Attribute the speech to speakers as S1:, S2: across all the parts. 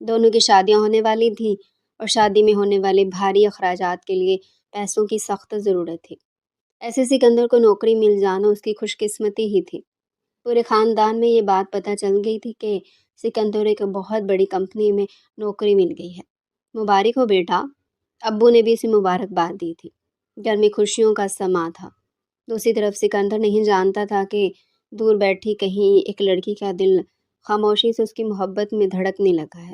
S1: دونوں کی شادیاں ہونے والی تھیں اور شادی میں ہونے والے بھاری اخراجات کے لیے پیسوں کی سخت ضرورت تھی۔ ایسے سکندر کو نوکری مل جانا اس کی خوش قسمتی ہی تھی۔ پورے خاندان میں یہ بات پتہ چل گئی تھی کہ سکندر ایک بہت بڑی کمپنی میں نوکری مل گئی ہے۔ مبارک ہو بیٹا، ابو نے بھی اسے مبارکباد دی تھی۔ گھر میں خوشیوں کا سما تھا۔ دوسری طرف سکندر نہیں جانتا تھا کہ دور بیٹھی کہیں ایک لڑکی کا دل خاموشی سے اس کی محبت میں دھڑکنے لگا ہے۔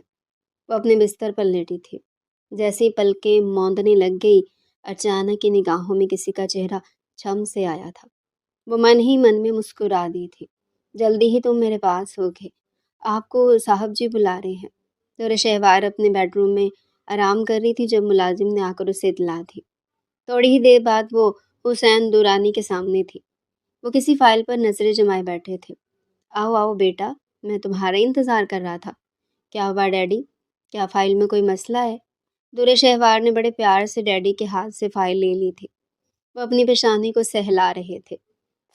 S1: وہ اپنے بستر پر لیٹی تھی۔ جیسے ہی پلکیں موندنے لگ گئی، اچانک کی نگاہوں میں کسی کا چہرہ چھم سے آیا تھا۔ وہ من ہی من میں مسکرا دی تھی۔ جلدی ہی تم میرے پاس ہوگے، آپ کو صاحب جی بلا رہے ہیں۔ دور شہوار اپنے بیڈ روم میں آرام کر رہی تھی جب ملازم نے آ کر اسے اطلاع دی۔ تھوڑی ہی دیر بعد وہ حسین دورانی کے سامنے تھی۔ وہ کسی فائل پر نظریں جمائے بیٹھے تھے۔ آؤ آؤ بیٹا، میں تمہارا انتظار کر رہا تھا۔ کیا ہوا ڈیڈی؟ کیا فائل میں کوئی مسئلہ ہے؟ دور شہوار نے بڑے پیار سے ڈیڈی کے ہاتھ سے فائل لے لی تھی۔ وہ اپنی پیشانی کو سہلا رہے تھے۔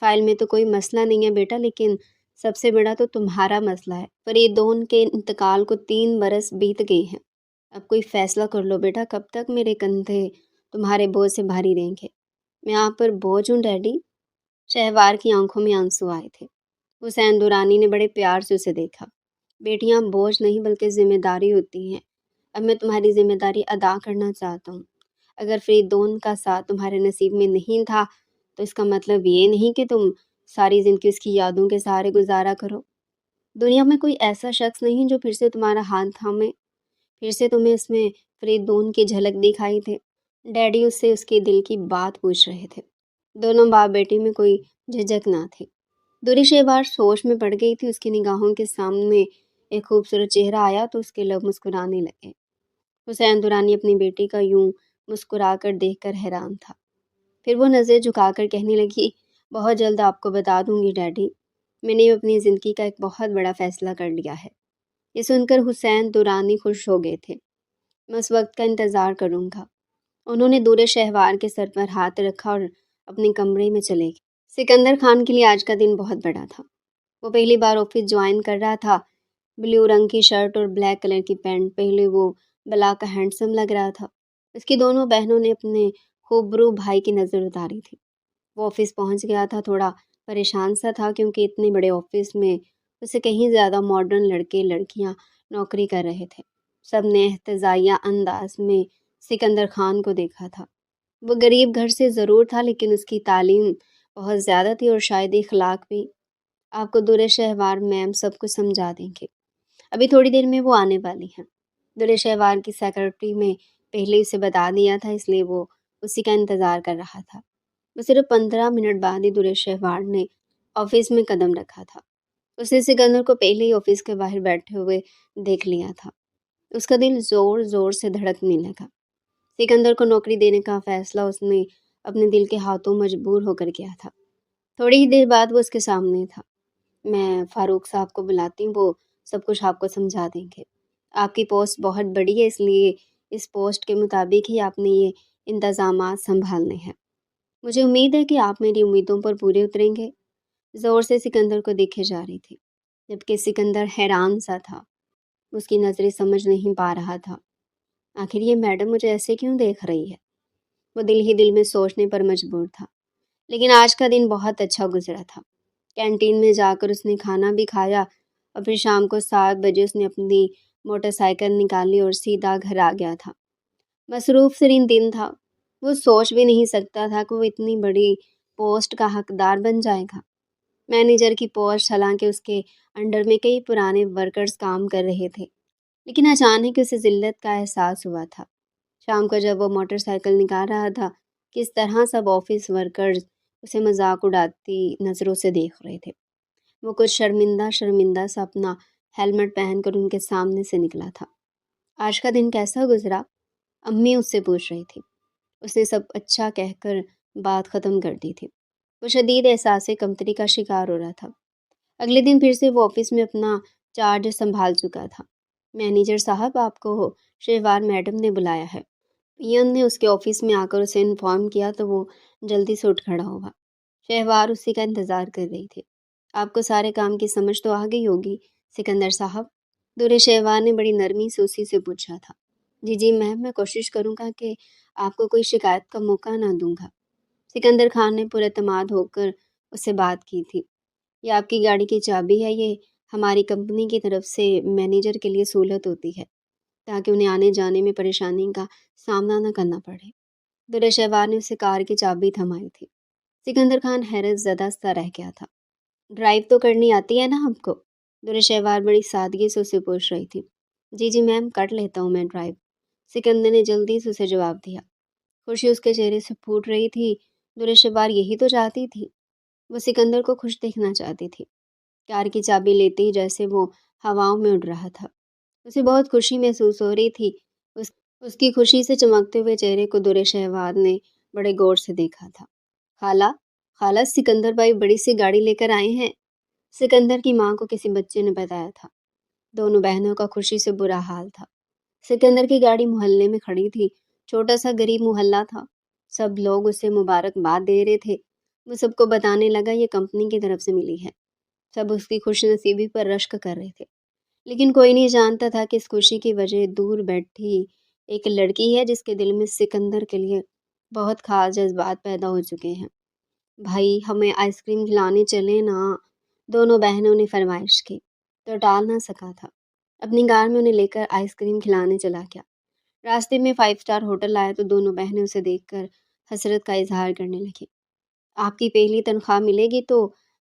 S1: فائل میں تو کوئی مسئلہ نہیں ہے بیٹا، لیکن سب سے بڑا تو تمہارا مسئلہ ہے۔ فریدون کے انتقال کو 3 برس بیت گئے ہیں۔ اب کوئی فیصلہ کر لو بیٹا، کب تک میرے کندھے تمہارے بوجھ سے بھاری رہیں گے؟ میں آپ پر بوجھ ہوں ڈیڈی؟ شہوار کی آنکھوں میں آنسو آئے تھے۔ حسین دورانی نے بڑے پیار سے اسے دیکھا۔ بیٹیاں بوجھ نہیں بلکہ ذمہ داری ہوتی ہیں۔ اب میں تمہاری ذمہ داری ادا کرنا چاہتا ہوں۔ اگر فریدون کا ساتھ تمہارے نصیب میں نہیں تھا تو اس کا مطلب یہ نہیں کہ تم ساری زندگی اس کی یادوں کے سہارے گزارا کرو۔ دنیا میں کوئی ایسا شخص نہیں جو پھر سے تمہارا ہاتھ تھامے۔ پھر سے تمہیں اس میں فریدون کی جھلک دکھائی دے۔ ڈیڈی اس سے اس کے دل کی بات پوچھ رہے تھے۔ دونوں باپ بیٹی میں کوئی جھجک نہ تھی۔ دوری شہوار سوچ میں پڑ گئی تھی۔ اس کی نگاہوں کے سامنے ایک خوبصورت چہرہ آیا تو اس کے لب مسکرانے لگے۔ حسین دورانی اپنی بیٹی کا یوں مسکرا کر دیکھ کر حیران تھا۔ پھر وہ نظر جھکا کر کہنے لگی، بہت جلد آپ کو بتا دوں گی ڈیڈی، میں نے اپنی زندگی کا ایک بہت بڑا فیصلہ کر لیا ہے۔ یہ سن کر حسین دورانی خوش ہو گئے تھے۔ میں اس وقت کا انتظار کروں گا۔ انہوں نے دور شہوار کے سر پر ہاتھ رکھا اور اپنے کمرے میں چلے گئے۔ سکندر خان کے لیے آج کا دن بہت بڑا تھا۔ وہ پہلی بار آفس جوائن کر رہا تھا۔ بلیو رنگ کی شرٹ اور بلیک کلر کی پینٹ پہلے وہ بلا کا ہینڈسم لگ رہا تھا۔ اس کی دونوں بہنوں نے اپنے خوبرو بھائی کی نظر اتاری تھی۔ وہ آفس پہنچ گیا تھا، تھوڑا پریشان سا تھا کیونکہ اتنے بڑے آفس میں اسے کہیں زیادہ ماڈرن لڑکے لڑکیاں نوکری کر رہے تھے۔ سب نے احتجاجیہ انداز میں سکندر خان کو دیکھا تھا۔ وہ غریب گھر سے ضرور تھا لیکن اس کی تعلیم بہت زیادہ تھی اور شاید اخلاق بھی۔ آپ کو دور شہوار میم سب کچھ سمجھا دیں گے، ابھی تھوڑی دیر میں وہ آنے والی ہیں۔ دور شہوار کی سیکرٹری میں پہلے اسے بتا دیا تھا، اس لیے وہ اسی کا انتظار کر رہا تھا۔ وہ صرف 15 منٹ بعد ہی دور شہوار نے آفس میں قدم رکھا تھا۔ اس نے سکندر کو پہلے ہی آفس کے باہر بیٹھے ہوئے دیکھ لیا تھا۔ اس کا دل زور زور سے دھڑکنے لگا۔ سکندر کو نوکری دینے کا فیصلہ اس نے اپنے دل کے ہاتھوں مجبور ہو کر کیا تھا۔ تھوڑی ہی دیر بعد وہ اس کے سامنے تھا۔ میں فاروق صاحب کو بلاتی ہوں، وہ سب کچھ آپ کو سمجھا دیں گے۔ آپ کی پوسٹ بہت بڑی ہے، اس لیے اس پوسٹ کے مطابق ہی آپ نے یہ انتظامات سنبھالنے ہیں۔ مجھے امید ہے کہ آپ میری امیدوں پر پورے اتریں گے۔ زور سے سکندر کو دیکھے جا رہی تھی، جبکہ سکندر حیران سا تھا۔ اس کی نظریں سمجھ نہیں پا رہا تھا، آخر یہ میڈم مجھے ایسے کیوں دیکھ رہی ہے؟ وہ دل ہی دل میں سوچنے پر مجبور تھا۔ لیکن آج کا دن بہت اچھا گزرا تھا۔ کینٹین میں جا کر اس نے کھانا بھی کھایا اور پھر شام کو 7 بجے اس نے اپنی موٹر سائیکل نکالی اور سیدھا گھر آ گیا تھا۔ مصروف ترین دن تھا۔ وہ سوچ بھی نہیں سکتا تھا کہ وہ اتنی بڑی پوسٹ کا حقدار بن جائے گا۔ مینیجر کی پوسٹ، حالانکہ اس کے انڈر میں کئی پرانے ورکرز کام کر رہے تھے، لیکن اچانک اسے ذلت کا احساس ہوا تھا۔ شام کو جب وہ موٹر سائیکل نکال رہا تھا، کس طرح سب آفس ورکرز اسے مذاق اڑاتی نظروں سے دیکھ رہے تھے۔ وہ کچھ شرمندہ سا اپنا ہیلمٹ پہن کر ان کے سامنے سے نکلا تھا۔ آج کا دن کیسا گزرا؟ امی اس سے پوچھ رہی تھی۔ اس نے سب اچھا کہہ کر بات ختم کر دی تھی۔ وہ شدید احساس کمتری کا شکار ہو رہا تھا۔ اگلے دن پھر سے وہ آفس میں اپنا چارج سنبھال چکا تھا۔ مینیجر صاحب، آپ کو شہوار میڈم نے بلایا ہے۔ پیون نے اس کے آفس میں آ کر اسے انفارم کیا تو وہ جلدی سے اٹھ کھڑا ہوا۔ شہوار اسی کا انتظار کر رہی تھی۔ آپ کو سارے کام کی سمجھ تو آ گئی ہوگی سکندر صاحب؟ دور شہوار نے بڑی نرمی سے اسی سے پوچھا تھا۔ جی جی میم، میں کوشش کروں گا کہ آپ کو کوئی شکایت کا موقع نہ دوں گا۔ سکندر خان نے پر اعتماد ہو کر اس سے بات کی تھی۔ یہ آپ کی گاڑی کی چابی ہے، یہ ہماری کمپنی کی طرف سے مینیجر کے لیے سہولت ہوتی ہے تاکہ انہیں آنے جانے میں پریشانی کا سامنا نہ کرنا پڑے۔ دور شہوار نے اسے کار کی چابی تھمائی تھی۔ سکندر خان حیرت زدہ سا رہ گیا تھا۔ ڈرائیو تو کرنی آتی ہے نا آپ کو؟ دور شہوار بڑی سادگی سے اسے پوچھ رہی تھی۔ جی جی میم، کر لیتا ہوں میں ڈرائیو، سکندر نے جلدی سے اسے جواب دیا۔ خوشی اس کے چہرے سے پھوٹ رہی تھی۔ دور شہوار یہی تو چاہتی تھی، وہ سکندر کو خوش دیکھنا چاہتی تھی۔ کار کی چابی لیتے ہی جیسے وہ ہواؤں میں اڑ رہا تھا۔ اسے بہت خوشی محسوس ہو رہی تھی۔ اس اس کی خوشی سے چمکتے ہوئے چہرے کو دور شہوار نے بڑے غور سے دیکھا تھا۔ خالہ، خالہ، سکندر بھائی بڑی سی گاڑی لے کر آئے ہیں، سکندر کی ماں کو کسی بچے نے بتایا تھا۔ دونوں بہنوں کا خوشی سے برا حال تھا۔ سکندر کی گاڑی محلے میں کھڑی تھی، چھوٹا سا غریب محلہ تھا۔ سب لوگ اسے مبارکباد دے رہے تھے۔ وہ سب کو بتانے لگا یہ کمپنی کی طرف سے ملی ہے۔ سب اس کی خوش نصیبی پر رشک کر رہے تھے، لیکن کوئی نہیں جانتا تھا کہ اس خوشی کی وجہ دور بیٹھی ایک لڑکی ہے جس کے دل میں سکندر کے لیے بہت خاص جذبات پیدا ہو چکے ہیں۔ بھائی، ہمیں آئس کریم کھلانے چلیں نا، دونوں بہنوں نے فرمائش کی تو ٹال نہ سکا تھا۔ اپنی کار میں انہیں لے کر آئس کریم کھلانے چلا گیا۔ راستے میں 5 اسٹار ہوٹل آیا تو دونوں بہنیں اسے دیکھ کر حسرت کا اظہار کرنے لگی۔ آپ کی پہلی تنخواہ ملے گی تو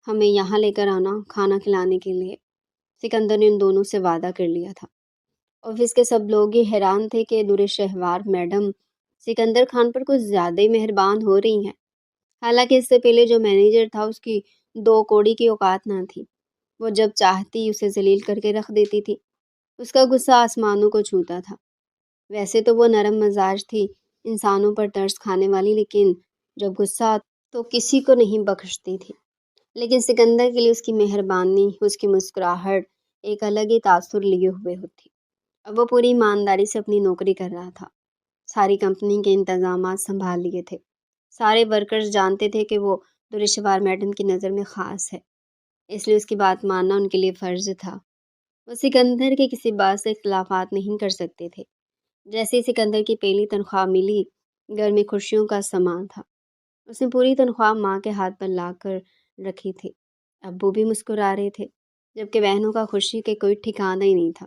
S1: ہمیں یہاں لے کر آنا کھانا کھلانے کے لیے، سکندر نے ان دونوں سے وعدہ کر لیا تھا۔ آفس کے سب لوگ یہ حیران تھے کہ دور شہوار میڈم سکندر خان پر کچھ زیادہ ہی مہربان ہو رہی ہیں۔ حالانکہ اس سے پہلے جو مینیجر تھا اس کی 2 کوڑی کی اوقات نہ تھی۔ وہ جب چاہتی اسے ذلیل کر کے رکھ دیتی تھی۔ اس کا غصہ آسمانوں کو چھوتا تھا۔ ویسے تو وہ نرم مزاج تھی، انسانوں پر ترس کھانے والی، لیکن جب غصہ آتا تو کسی کو نہیں بخشتی تھی۔ لیکن سکندر کے لیے اس کی مہربانی، اس کی مسکراہٹ ایک الگ ہی تاثر لیے ہوئے ہوتی۔ اب وہ پوری ایمانداری سے اپنی نوکری کر رہا تھا، ساری کمپنی کے انتظامات سنبھال لیے تھے۔ سارے ورکرز جانتے تھے کہ وہ دور شہوار میڈم کی نظر میں خاص ہے، اس لیے اس کی بات ماننا ان کے لیے فرض تھا۔ وہ سکندر کے کسی بات سے اختلافات نہیں کر سکتے تھے۔ جیسے ہی سکندر کی پہلی تنخواہ ملی، گھر میں خوشیوں کا سماں تھا۔ اس نے پوری تنخواہ ماں کے ہاتھ پر لا کر رکھی تھی۔ ابو بھی مسکرا رہے تھے، جبکہ بہنوں کا خوشی کے کوئی ٹھکانہ ہی نہیں تھا۔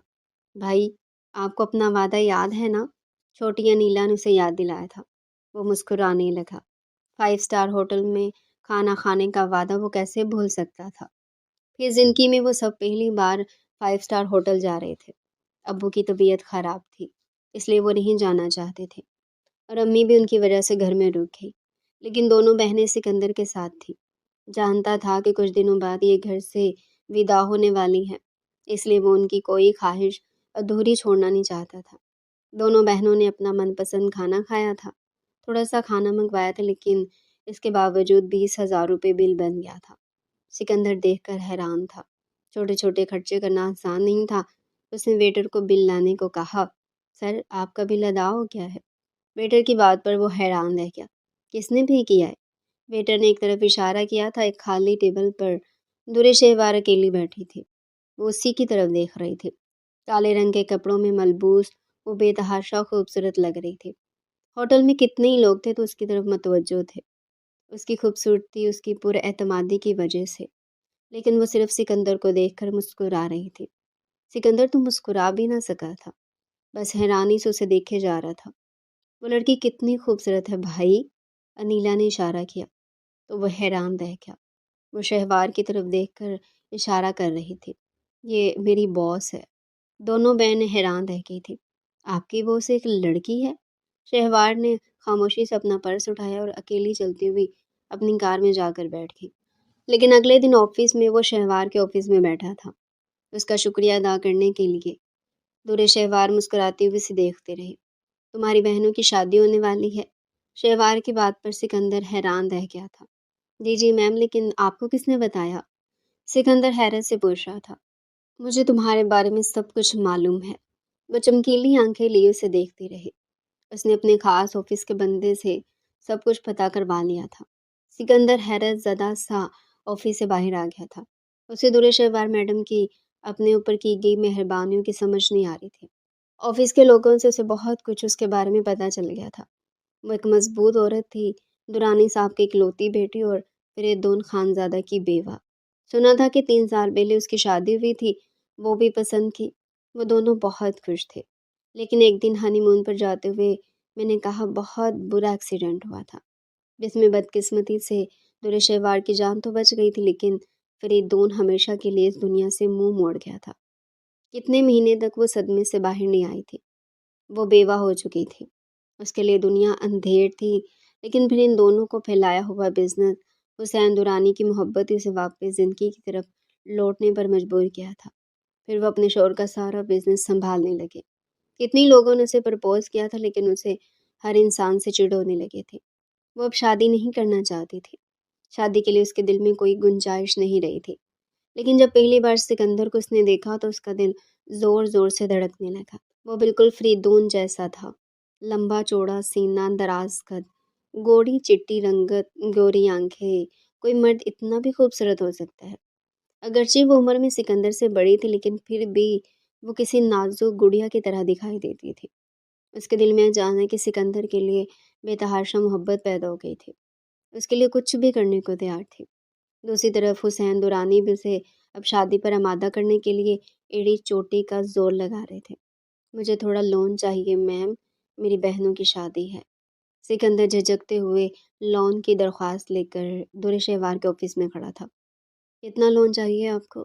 S1: بھائی، آپ کو اپنا وعدہ یاد ہے نا؟ چھوٹی انیلا نے اسے یاد دلایا تھا۔ وہ مسکرانے لگا۔ 5 اسٹار ہوٹل میں کھانا کھانے کا وعدہ وہ کیسے بھول سکتا تھا؟ پھر زندگی میں وہ سب پہلی بار 5 اسٹار ہوٹل جا رہے تھے۔ ابو کی طبیعت خراب تھی، اس لیے وہ نہیں جانا چاہتے تھے، اور امی بھی ان کی وجہ سے گھر میں رک گئی۔ لیکن دونوں بہنیں سکندر کے ساتھ تھیں۔ جانتا تھا کہ کچھ دنوں بعد یہ گھر سے ودا ہونے والی ہے، اس لیے وہ ان کی کوئی خواہش ادھوری چھوڑنا نہیں چاہتا تھا۔ دونوں بہنوں نے اپنا من پسند کھانا کھایا تھا۔ تھوڑا سا کھانا منگوایا تھا، لیکن اس کے باوجود 20,000 روپے بل بن گیا تھا۔ سکندر دیکھ کر حیران تھا۔ چھوٹے چھوٹے خرچے کرنا آسان نہیں تھا۔ اس نے ویٹر کو بل لانے کو کہا۔ سر، آپ کا بل ادا ہو گیا ہے۔ ویٹر کی بات پر وہ حیران رہ گیا۔ کس نے بھی کیا ہے؟ ویٹر نے ایک طرف اشارہ کیا تھا۔ ایک خالی ٹیبل پر دور شہوار اکیلی بیٹھی تھی۔ وہ اسی کی طرف دیکھ رہی تھی۔ کالے رنگ کے کپڑوں میں ملبوس وہ بے تحاشا خوبصورت لگ رہی تھی۔ ہوٹل میں کتنے ہی لوگ تھے تو اس کی طرف متوجہ تھے، اس کی خوبصورتی، اس کی پر اعتمادی کی وجہ سے، لیکن وہ صرف سکندر کو دیکھ کر مسکرا رہی تھی۔ سکندر تو مسکرا بھی نہ سکا تھا، بس حیرانی سے اسے دیکھے جا رہا تھا۔ وہ لڑکی کتنی خوبصورت ہے بھائی، انیلا نے اشارہ کیا تو وہ حیران رہ گیا۔ وہ شہوار کی طرف دیکھ کر اشارہ کر رہی تھی۔ یہ میری باس ہے۔ دونوں بہنیں حیران رہ گئی تھی۔ آپ کی باس ایک لڑکی ہے؟ شہوار نے خاموشی سے اپنا پرس اٹھایا اور اکیلی چلتی ہوئی اپنی کار میں جا کر بیٹھ گئی۔ لیکن اگلے دن آفس میں وہ شہوار کے آفس میں بیٹھا تھا، اس کا شکریہ ادا کرنے کے لیے۔ دور شہوار مسکراتی ہوئی اسے دیکھتے رہے۔ تمہاری بہنوں کی شادی ہونے والی ہے؟ شہوار کی بات پر سکندر حیران رہ گیا تھا۔ جی جی میم، لیکن آپ کو کس نے بتایا؟ سکندر حیرت سے پوچھ رہا تھا۔ مجھے تمہارے بارے میں سب کچھ معلوم ہے۔ وہ چمکیلی آنکھیں لیے اسے دیکھتی رہی۔ اس نے اپنے خاص آفس کے بندے سے سب کچھ پتہ کروا لیا تھا۔ سکندر حیرت زدہ سا آفس سے باہر آ گیا تھا۔ اسے دور شہوار میڈم کی اپنے اوپر کی گئی مہربانیوں کی سمجھ نہیں آ رہی تھی۔ آفس کے لوگوں سے اسے بہت کچھ اس کے بارے میں پتہ چل گیا تھا۔ وہ ایک مضبوط عورت تھی، درانی صاحب کی اکلوتی بیٹی اور فریدون خانزادہ کی بیوہ۔ سنا تھا کہ 3 سال پہلے اس کی شادی ہوئی تھی، وہ بھی پسند کی۔ وہ دونوں بہت خوش تھے، لیکن ایک دن ہنی مون پر جاتے ہوئے میں نے کہا بہت برا ایکسیڈنٹ ہوا تھا، جس میں بدقسمتی سے دور شہوار کی جان تو بچ گئی تھی، لیکن فریدون ہمیشہ کے لیے اس دنیا سے منہ موڑ گیا تھا۔ کتنے مہینے تک وہ صدمے سے باہر نہیں آئی تھی۔ وہ بیوہ ہو چکی تھی، اس کے لیے دنیا اندھیر تھی، لیکن پھر ان دونوں کو پھیلایا ہوا بزنس حسین درانی کی محبت اسے واپس زندگی کی طرف لوٹنے پر مجبور کیا تھا۔ پھر وہ اپنے شوہر کا سارا بزنس سنبھالنے لگے۔ کتنی لوگوں نے اسے پرپوز کیا تھا، لیکن اسے ہر انسان سے چڑ ہونے لگے تھے۔ وہ اب شادی نہیں کرنا چاہتی تھی، شادی کے لیے اس کے دل میں کوئی گنجائش نہیں رہی تھی۔ لیکن جب پہلی بار سکندر کو اس نے دیکھا تو اس کا دل زور زور سے دھڑکنے لگا۔ وہ بالکل فریدون جیسا تھا، لمبا چوڑا سینہ، دراز قد، گوڑی چٹی رنگت، گوری آنکھیں۔ کوئی مرد اتنا بھی خوبصورت ہو سکتا ہے؟ اگرچہ وہ عمر میں سکندر سے بڑی تھی، لیکن پھر بھی وہ کسی نازک گڑیا کی طرح دکھائی دیتی تھی۔ اس کے دل میں اچانک کہ سکندر کے لیے بے تحاشا محبت پیدا ہو گئی تھی، اس کے لیے کچھ بھی کرنے کو تیار تھی۔ دوسری طرف حسین درانی بھی اسے اب شادی پر آمادہ کرنے کے لیے ایڑی چوٹی کا زور لگا رہے تھے۔ مجھے تھوڑا لون چاہیے میم، میری بہنوں کی شادی ہے۔ سکندر جھجکتے ہوئے لون کی درخواست لے کر دور شہوار کے آفس میں کھڑا تھا۔ کتنا لون چاہیے آپ کو؟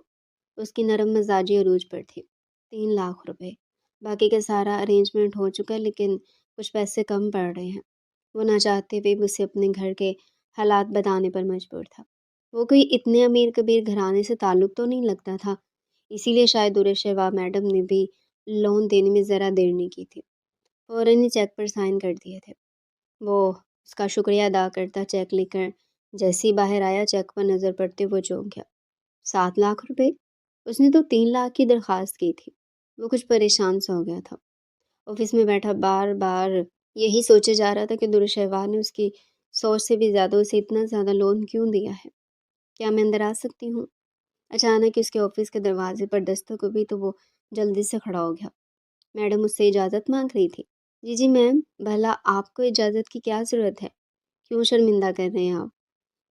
S1: اس کی نرم مزاجی عروج پر تھی۔ 3 لاکھ روپے۔ باقی کا سارا ارینجمنٹ ہو چکا ہے، لیکن کچھ پیسے کم پڑ رہے ہیں۔ وہ نہ چاہتے ہوئے بھی اسے اپنے گھر کے حالات بتانے پر مجبور تھا۔ وہ کوئی اتنے امیر کبیر گھرانے سے تعلق تو نہیں لگتا تھا، اسی لیے شاید دور شہوار میڈم نے بھی لون دینے میں ذرا دیر نہیں کی تھی، فوراً ہی چیک پر سائن کر دیے تھے۔ وہ اس کا شکریہ ادا کرتا چیک لے کر جیسے ہی باہر آیا، چیک پر نظر پڑتے وہ چونک گیا۔ 7 لاکھ روپے؟ اس نے تو 3 لاکھ کی درخواست کی تھی۔ وہ کچھ پریشان سا ہو گیا تھا۔ آفس میں بیٹھا بار بار یہی سوچے جا رہا تھا کہ دور شہوار نے اس کی سوچ سے بھی زیادہ اسے اتنا زیادہ لون کیوں دیا ہے۔ کیا میں اندر آ سکتی ہوں؟ اچانک اس کے آفس کے دروازے پر دستک ہوئی تو وہ جلدی سے کھڑا ہو گیا۔ میڈم اس سے اجازت مانگ رہی تھی۔ جی جی میم، بھلا آپ کو اجازت کی کیا ضرورت ہے؟ کیوں شرمندہ کر رہے ہیں آپ؟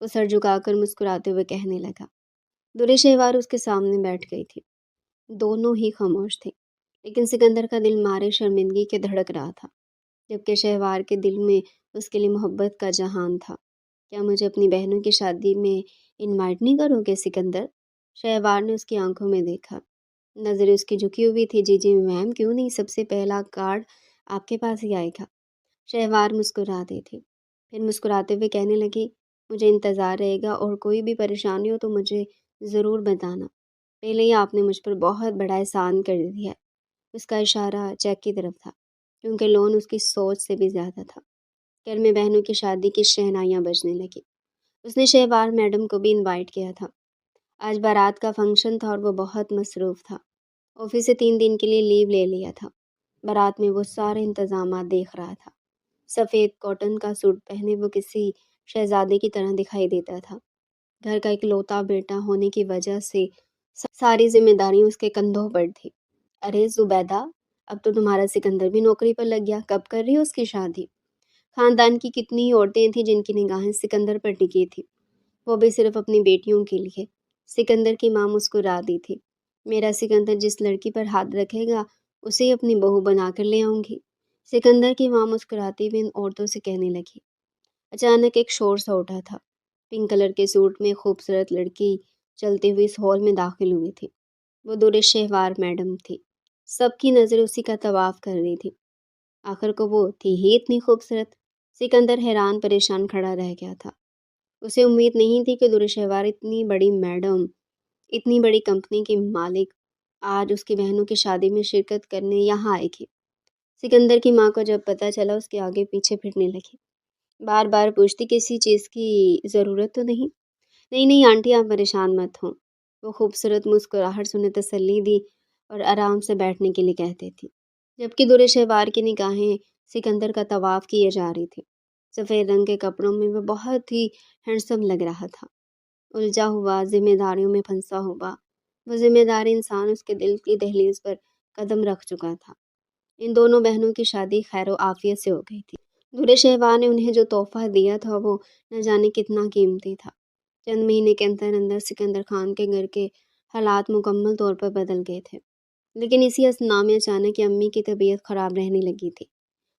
S1: وہ سر جھکا کر مسکراتے ہوئے کہنے لگا۔ دور شہوار اس کے سامنے بیٹھ گئی تھی۔ دونوں ہی خاموش تھے، لیکن سکندر کا دل مارے شرمندگی کے دھڑک رہا تھا، جبکہ شہوار کے دل میں اس کے لیے محبت کا جہان تھا۔ کیا مجھے اپنی بہنوں کی شادی میں انوائٹ نہیں کرو گے سکندر؟ شہوار نے اس کی آنکھوں میں دیکھا، نظریں اس کی جھکی ہوئی تھی۔ جی جی میم، کیوں نہیں، سب سے پہلا کارڈ آپ کے پاس ہی آئے گا۔ شہوار مسکرا دی تھی، پھر مسکراتے ہوئے کہنے لگی، مجھے انتظار رہے گا، اور کوئی بھی پریشانی ہو تو مجھے ضرور بتانا۔ پہلے ہی آپ نے مجھ پر بہت بڑا احسان کر دیا ہے۔ اس کا اشارہ چیک کی طرف تھا، کیونکہ لون اس کی سوچ سے بھی زیادہ تھا۔ گھر میں بہنوں کی شادی کی شہنائیاں بجنے لگی۔ اس نے شہوار میڈم کو بھی انوائٹ کیا تھا۔ آج بارات کا فنکشن تھا اور وہ بہت مصروف تھا۔ آفس سے 3 دن کے لیے لیو لے لیا تھا۔ بارات میں وہ سارے انتظامات دیکھ رہا تھا۔ سفید کاٹن کا سوٹ پہنے وہ کسی شہزادے کی طرح دکھائی دیتا تھا۔ گھر کا اکلوتا بیٹا ہونے کی وجہ سے ساری ذمہ داریاں اس کے کندھوں پر تھی۔ ارے زبیدہ، اب تو تمہارا سکندر بھی نوکری پر لگ گیا، کب کر رہی ہو اس کی شادی؟ خاندان کی کتنی ہی عورتیں تھیں جن کی نگاہیں سکندر پر ٹکی تھی، وہ بھی صرف اپنی بیٹیوں کے لیے۔ سکندر کی ماں مسکرا دی تھی۔ میرا سکندر جس لڑکی پر ہاتھ رکھے گا اسے ہی اپنی بہو بنا کر لے آؤں گی، سکندر کی ماں مسکراتی ہوئی ان عورتوں سے کہنے لگی۔ اچانک ایک شور سا اٹھا تھا۔ پنک کلر کے سوٹ میں خوبصورت لڑکی چلتے ہوئے اس ہال میں داخل ہوئی تھی۔ وہ دور شہوار میڈم تھی۔ سب کی نظر اسی کا طواف کر رہی تھی۔ آخر کو وہ تھی ہی اتنی خوبصورت۔ سکندر حیران پریشان کھڑا رہ گیا تھا۔ اسے امید نہیں تھی کہ دور شہوار اتنی بڑی میڈم، اتنی بڑی کمپنی کی مالک، آج اس کی بہنوں کی شادی میں شرکت کرنے یہاں آئے گی۔ سکندر کی ماں کو جب پتہ چلا اس کے آگے پیچھے پھرنے لگی، بار بار پوچھتی کسی چیز کی ضرورت تو نہیں؟ نہیں نہیں آنٹی، آپ پریشان مت ہوں، وہ خوبصورت مسکراہٹ سے انہیں تسلی دی اور آرام سے بیٹھنے کے لیے کہتے تھی، جبکہ دور شہوار کی نگاہیں سکندر کا طواف کیے جا رہی تھی۔ سفید رنگ کے کپڑوں میں وہ بہت ہی ہینڈسم لگ رہا تھا، الجھا ہوا، ذمہ داریوں میں پھنسا ہوا۔ وہ ذمہ دار انسان اس کے دل کی دہلیز پر قدم رکھ چکا تھا۔ ان دونوں بہنوں کی شادی خیر و عافیت سے ہو گئی تھی۔ دورے شہوار نے انہیں جو تحفہ دیا تھا وہ نہ جانے کتنا قیمتی تھا۔ چند مہینے کے اندر اندر سکندر خان کے گھر کے حالات مکمل طور پر بدل گئے تھے، لیکن اسی اثناء میں اچانک امی کی طبیعت خراب رہنے لگی تھی۔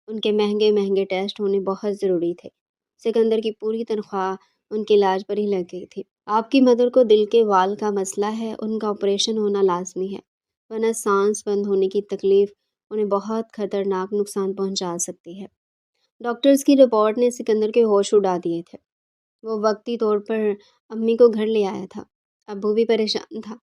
S1: ان کے مہنگے مہنگے ٹیسٹ ہونے بہت ضروری تھے۔ سکندر کی پوری تنخواہ ان کے علاج پر ہی لگ گئی تھی۔ آپ کی مدر کو دل کے وال کا مسئلہ ہے، ان کا آپریشن ہونا لازمی ہے، ورنہ سانس بند ہونے کی تکلیف انہیں بہت خطرناک نقصان پہنچا سکتی ہے۔ ڈاکٹرز کی رپورٹ نے سکندر کے ہوش اڑا دیے تھے۔ وہ وقتی طور پر امی کو گھر لے آیا تھا۔ ابو بھی پریشان تھا۔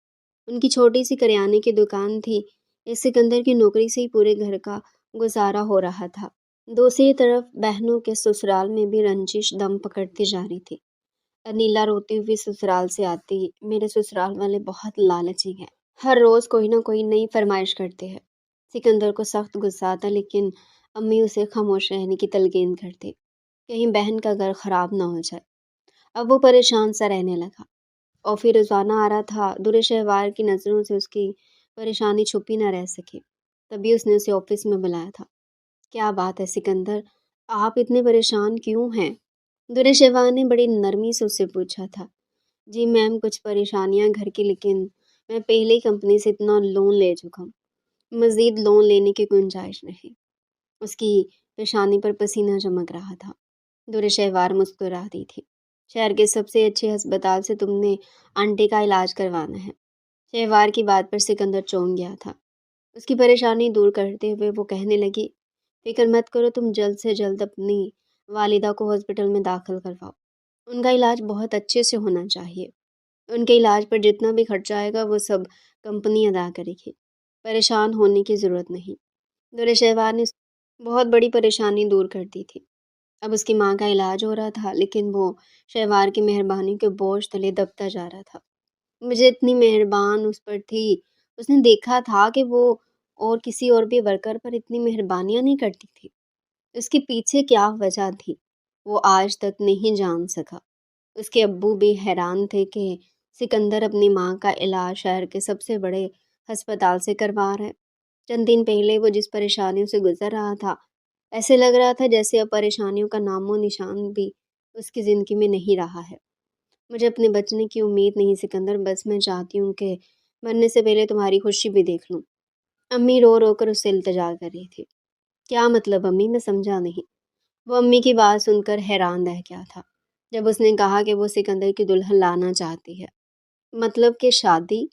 S1: ان کی چھوٹی سی کریانے کی دکان تھی۔ اس سکندر کی نوکری سے ہی پورے گھر کا گزارا ہو رہا تھا۔ دوسری طرف بہنوں کے سسرال میں بھی رنجش دم پکڑتی جا رہی تھی۔ انیلا روتی ہوئی سسرال سے آتی، میرے سسرال والے بہت لالچی ہیں، ہر روز کوئی نہ کوئی نئی فرمائش کرتے ہیں۔ سکندر کو سخت غصہ آتا، لیکن امی اسے خاموش رہنے کی تلقین کرتی، کہیں بہن کا گھر خراب نہ ہو جائے۔ اب وہ پریشان سا رہنے لگا۔ آفس روزانہ آ رہا تھا۔ دورے شہوار کی نظروں سے اس کی پریشانی چھپی نہ رہ سکی، تبھی اس نے اسے آفس میں بلایا تھا۔ کیا بات ہے سکندر، آپ اتنے پریشان کیوں ہیں؟ دورے شہوار نے بڑی نرمی سے اس سے پوچھا تھا۔ جی میم، کچھ پریشانیاں گھر کی، لیکن میں پہلے ہی کمپنی سے اتنا لون لے چکا ہوں، مزید لون لینے کی گنجائش نہیں۔ اس کی پیشانی پر پسینہ چمک رہا تھا۔ دورے شہوار مسکرا دی تھی۔ شہر کے سب سے اچھے ہسپتال سے تم نے آنٹی کا علاج کروانا ہے۔ شہوار کی بات پر سکندر چونک گیا تھا۔ اس کی پریشانی دور کرتے ہوئے وہ کہنے لگی، فکر مت کرو، تم جلد سے جلد اپنی والدہ کو ہاسپٹل میں داخل کرواؤ۔ ان کا علاج بہت اچھے سے ہونا چاہیے۔ ان کے علاج پر جتنا بھی خرچہ آئے گا وہ سب کمپنی ادا کرے گی۔ پریشان ہونے کی ضرورت نہیں۔ دورے شہوار نے بہت بڑی پریشانی دور کر دی تھی۔ اب اس کی ماں کا علاج ہو رہا تھا، لیکن وہ شہوار کی مہربانی کے بوجھ تلے دبتا جا رہا تھا۔ مجھے اتنی مہربان اس پر تھی، اس نے دیکھا تھا کہ وہ اور کسی اور بھی ورکر پر اتنی مہربانیاں نہیں کرتی تھی۔ اس کے پیچھے کیا وجہ تھی وہ آج تک نہیں جان سکا۔ اس کے ابو بھی حیران تھے کہ سکندر اپنی ماں کا علاج شہر کے سب سے بڑے ہسپتال سے کروا رہا ہے۔ چند دن پہلے وہ جس پریشانیوں سے گزر رہا تھا، ایسے لگ رہا تھا جیسے اب پریشانیوں کا نام و نشان بھی اس کی زندگی میں نہیں رہا ہے۔ مجھے اپنے بچنے کی امید نہیں سکندر، بس میں چاہتی ہوں کہ مرنے سے پہلے تمہاری خوشی بھی دیکھ لوں۔ امی رو رو کر اس سے التجا کر رہی تھی۔ کیا مطلب امی؟ میں سمجھا نہیں۔ وہ امی کی بات سن کر حیران رہ گیا تھا جب اس نے کہا کہ وہ سکندر کی دلہن لانا چاہتی ہے۔ مطلب کہ شادی؟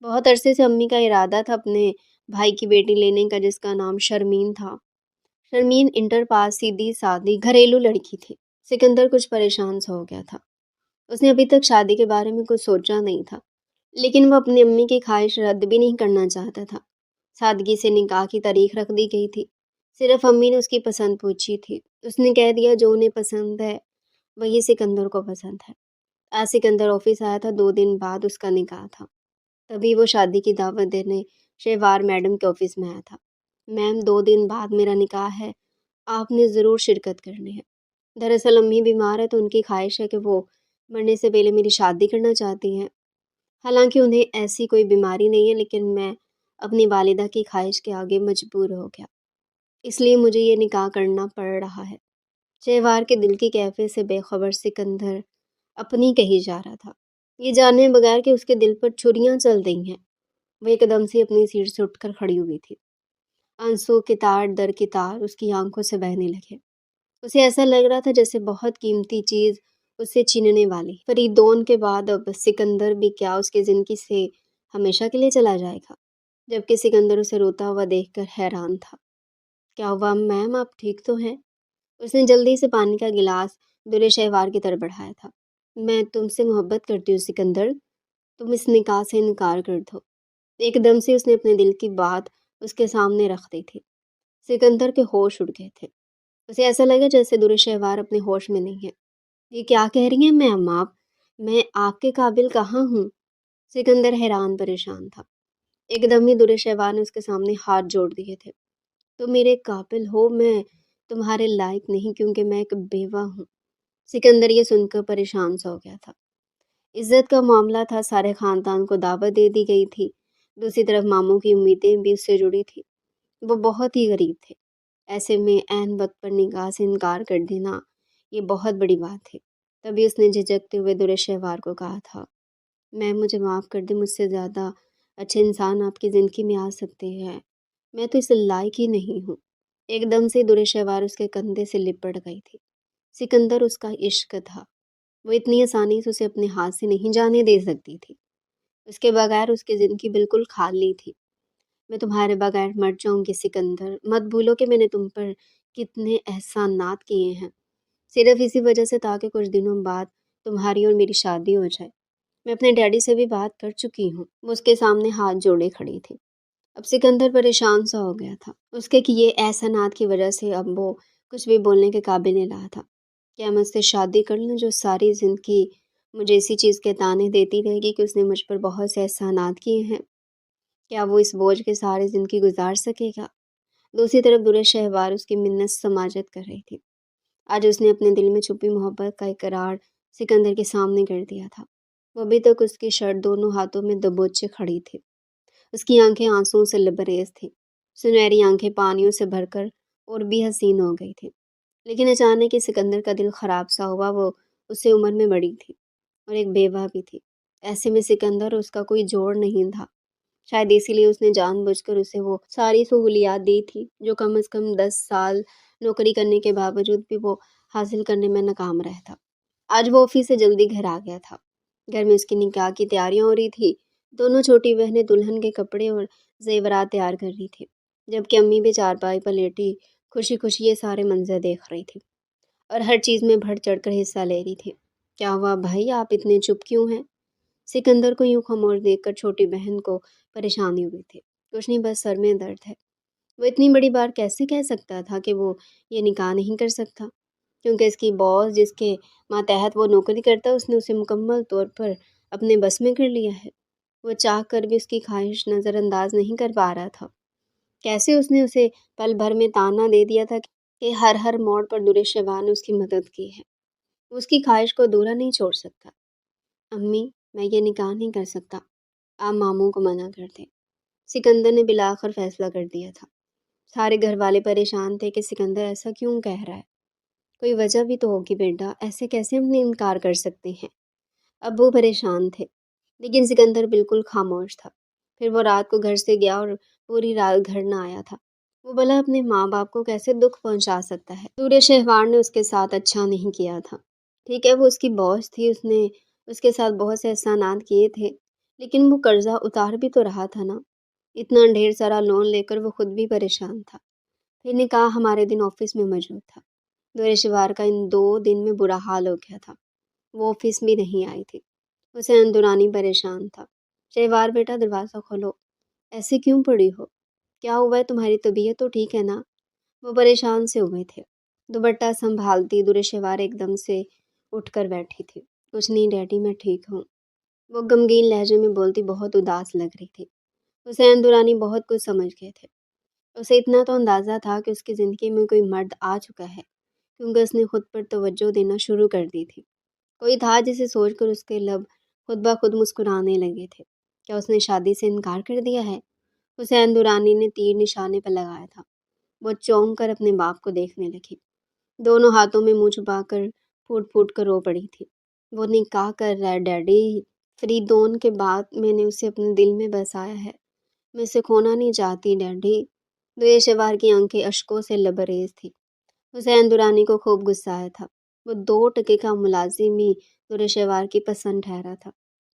S1: بہت عرصے سے امی کا ارادہ تھا اپنے بھائی کی بیٹی لینے کا، جس کا نام شرمین تھا۔ شرمین انٹر پاس، سیدھی سادی گھریلو لڑکی تھی۔ سکندر کچھ پریشان سا ہو گیا تھا۔ اس نے ابھی تک شادی کے بارے میں کچھ سوچا نہیں تھا، لیکن وہ اپنی امی کی خواہش رد بھی نہیں کرنا چاہتا تھا۔ سادگی سے نکاح کی تاریخ رکھ دی گئی تھی۔ صرف امی نے اس کی پسند پوچھی تھی۔ اس نے کہہ دیا جو انہیں پسند ہے وہی سکندر کو پسند ہے۔ آج سکندر آفس آیا تھا، 2 دن بعد اس کا نکاح تھا۔ تبھی وہ شادی کی دعوت دینے شہوار میڈم کے آفس میں آیا تھا۔ میم، 2 دن بعد میرا نکاح ہے، آپ نے ضرور شرکت کرنی ہے۔ دراصل امی بیمار ہے تو ان کی خواہش ہے کہ وہ مرنے سے پہلے میری شادی کرنا چاہتی ہیں۔ حالانکہ انہیں ایسی کوئی بیماری نہیں ہے، لیکن میں اپنی والدہ کی خواہش کے آگے مجبور ہو گیا، اس لیے مجھے یہ نکاح کرنا پڑ رہا ہے۔ شہوار کے دل کی کیفیت سے بے خبر سکندر اپنی کہی جا رہا تھا، یہ جانے بغیر کہ اس کے دل پر چھریاں چل رہی ہیں۔ وہ ایک دم سے اپنی سیٹ سے اٹھ کر کھڑی ہوئی تھی۔ آنسو قطار در قطار اس کی آنکھوں سے بہنے لگے۔ اسے ایسا لگ رہا تھا جیسے بہت قیمتی چیز اسے چھیننے والی۔ فریدون کے بعد اب سکندر بھی کیا اس کی زندگی سے ہمیشہ کے لیے چلا جائے گا؟ جبکہ سکندر اسے روتا ہوا دیکھ کر حیران تھا۔ کیا ہوا میم، آپ ٹھیک تو ہیں؟ اس نے جلدی سے پانی کا گلاس دورے شہوار کی طرف بڑھایا تھا۔ میں تم سے محبت کرتی ہوں سکندر، تم اس نکاح سے انکار کر دو۔ ایک دم سے اس نے اپنے دل کی بات اس کے سامنے رکھ دی تھی۔ سکندر کے ہوش اڑ گئے تھے۔ اسے ایسا لگا جیسے دورے شہوار اپنے ہوش میں نہیں ہے۔ یہ کیا کہہ رہی ہیں میم آپ؟ میں آپ کے قابل کہاں ہوں؟ سکندر حیران پریشان تھا۔ ایک دم ہی دورے شہوار نے اس کے سامنے ہاتھ جوڑ دیے تھے۔ تم میرے قابل ہو، میں تمہارے لائق نہیں، کیونکہ میں ایک بیوہ ہوں۔ سکندر یہ سن کر پریشان سا ہو گیا تھا۔ عزت کا معاملہ تھا، سارے خاندان کو دعوت دے دی گئی تھی۔ دوسری طرف ماموں کی امیدیں بھی اس سے جڑی تھی۔ وہ بہت ہی غریب تھے، ایسے میں عین وقت پر نکاح سے انکار کر دینا یہ بہت بڑی بات ہے۔ تبھی اس نے جھجکتے ہوئے درے شہوار کو کہا تھا، میں مجھے معاف کر دیں، مجھ سے زیادہ اچھے انسان آپ کی زندگی میں آ سکتے ہیں، میں تو اس لائق ہی نہیں ہوں۔ ایک دم سے درے شہوار اس کے کندھے سے لپٹ گئی تھی۔ سکندر اس کا عشق تھا، وہ اتنی آسانی سے اسے اپنے ہاتھ سے نہیں جانے دے سکتی تھی۔ اس کے بغیر اس کی زندگی بالکل خالی تھی۔ میں تمہارے بغیر مر جاؤں گی سکندر، مت بھولو کہ میں نے تم پر کتنے احسانات کیے ہیں، صرف اسی وجہ سے تاکہ کچھ دنوں بعد تمہاری اور میری شادی ہو جائے۔ میں اپنے ڈیڈی سے بھی بات کر چکی ہوں۔ وہ اس کے سامنے ہاتھ جوڑے کھڑی تھی۔ اب سکندر پریشان سا ہو گیا تھا، اس کے کیے احسانات کی وجہ سے اب وہ کچھ بھی بولنے کے قابل نہیں رہا تھا۔ کیا میں اس سے شادی کر لوں جو ساری زندگی مجھے اسی چیز کے تانے دیتی رہے گی کہ اس نے مجھ پر بہت سے احسانات کیے ہیں؟ کیا وہ اس بوجھ کے سارے زندگی گزار سکے گا؟ دوسری طرف درے شہوار اس کی منت سماجت کر رہی تھی۔ آج اس نے اپنے دل میں چھپی محبت کا اقرار سکندر کے سامنے کر دیا تھا۔ وہ ابھی تک اس کی شرٹ دونوں ہاتھوں میں دبوچے کھڑی تھی۔ اس کی آنکھیں آنسوؤں سے لبریز تھیں، سنہری آنکھیں پانیوں سے بھر کر اور بھی حسین ہو گئی تھی۔ لیکن اچانک ہی سکندر کا دل خراب سا ہوا، وہ اس سے عمر میں بڑی تھی اور ایک بیوہ بھی تھی۔ ایسے میں سکندر اس کا کوئی جوڑ نہیں تھا، شاید اسی لیے اس نے جان بوجھ کر اسے وہ ساری سہولیات دی تھی جو کم از کم 10 سال نوکری کرنے کے باوجود بھی وہ حاصل کرنے میں ناکام رہا تھا۔ آج وہ آفس سے جلدی گھر آ گیا تھا۔ گھر میں اس کی نکاح کی تیاریاں ہو رہی تھی۔ دونوں چھوٹی بہنیں دلہن کے کپڑے اور زیورات تیار کر رہی تھی، جبکہ امی بھی چارپائی پر لیٹی خوشی خوشی یہ سارے منظر دیکھ رہی تھی اور ہر چیز میں بڑھ چڑھ کر حصہ لے رہی تھی۔ کیا ہوا بھائی، آپ اتنے چپ کیوں ہیں؟ سکندر کو یوں خاموش دیکھ کر چھوٹی بہن کو پریشانی ہوئی تھی۔ کچھ نہیں، بس سر میں درد ہے۔ وہ اتنی بڑی بات کیسے کہہ سکتا تھا کہ وہ یہ نکاح نہیں کر سکتا، کیونکہ اس کی باس جس کے ماتحت وہ نوکری کرتا اس نے اسے مکمل طور پر اپنے بس میں کر لیا ہے۔ وہ چاہ کر بھی اس کی خواہش نظر انداز نہیں کر پا رہا تھا۔ کیسے اس نے اسے پل بھر میں تانا دے دیا تھا کہ ہر موڑ پر درے شہوار نے اس کی مدد کی ہے۔ وہ اس کی خواہش کو ادھورا نہیں چھوڑ سکتا۔ امی، میں یہ نکاح نہیں کر سکتا، آپ ماموں کو منع کر دیں۔ سکندر نے بالآخر فیصلہ کر دیا تھا۔ سارے گھر والے پریشان تھے کہ سکندر ایسا کیوں کہہ رہا ہے، کوئی وجہ بھی تو ہوگی بیٹا، ایسے کیسے ہم نے انکار کر سکتے ہیں؟ ابو پریشان تھے، لیکن سکندر بالکل خاموش تھا۔ پھر وہ رات کو گھر سے گیا اور پوری رات گھر نہ آیا تھا۔ وہ بھلا اپنے ماں باپ کو کیسے دکھ پہنچا سکتا ہے؟ درے شہوار نے اس کے ساتھ اچھا نہیں کیا تھا۔ ٹھیک ہے، وہ اس کی باس تھی، اس نے اس کے ساتھ بہت سے احسانات کیے تھے، لیکن وہ قرضہ اتار بھی تو رہا تھا نا۔ اتنا ڈھیر سارا لون لے کر وہ خود بھی پریشان تھا۔ پھر نکاح ہمارے دن آفس میں موجود تھا۔ درے شہوار کا ان 2 دن میں برا حال ہو گیا تھا۔ وہ آفس میں نہیں آئی تھی، اسے اندرانی پریشان تھا۔ شہوار بیٹا، دروازہ کھولو، ایسے کیوں پڑی ہو؟ کیا ہوا ہے؟ تمہاری طبیعت تو ٹھیک ہے نا؟ وہ پریشان سے ہوئے تھے۔ دوپٹہ سنبھالتی درے شہوار ایک دم سے اٹھ کر بیٹھی تھی۔ کچھ نہیں ڈیڈی، میں ٹھیک ہوں، وہ غمگین لہجے میں بولتی بہت اداس لگ رہی تھی۔ اسے اندرانی بہت کچھ سمجھ گئے تھے۔ اسے اتنا تو اندازہ تھا کہ اس کی زندگی میں کوئی مرد آ چکا ہے، کیونکہ اس نے خود پر توجہ دینا شروع کر دی تھی۔ کوئی تھا جسے سوچ کر اس کے لب خود بخود مسکرانے لگے تھے۔ کیا اس نے شادی سے انکار کر دیا ہے؟ اسے اندرانی نے تیر نشانے پر لگایا تھا۔ وہ چونک کر اپنے باپ کو دیکھنے لگی، دونوں ہاتھوں میں منہ چھپا کر پھوٹ پھوٹ کر رو پڑی تھی۔ وہ نکاح کر رہا ہے ڈیڈی، فریدون کے بعد میں نے اسے اپنے دل میں بسایا ہے، میں اسے کھونا نہیں چاہتی ڈیڈی۔ درے شہوار کی آنکھیں اشکوں سے لبریز تھی۔ اسے اندرانی کو خوب غصہ آیا تھا۔ وہ 2 ٹکے کا ملازم ہی درے شہوار کی پسند ٹھہرا تھا۔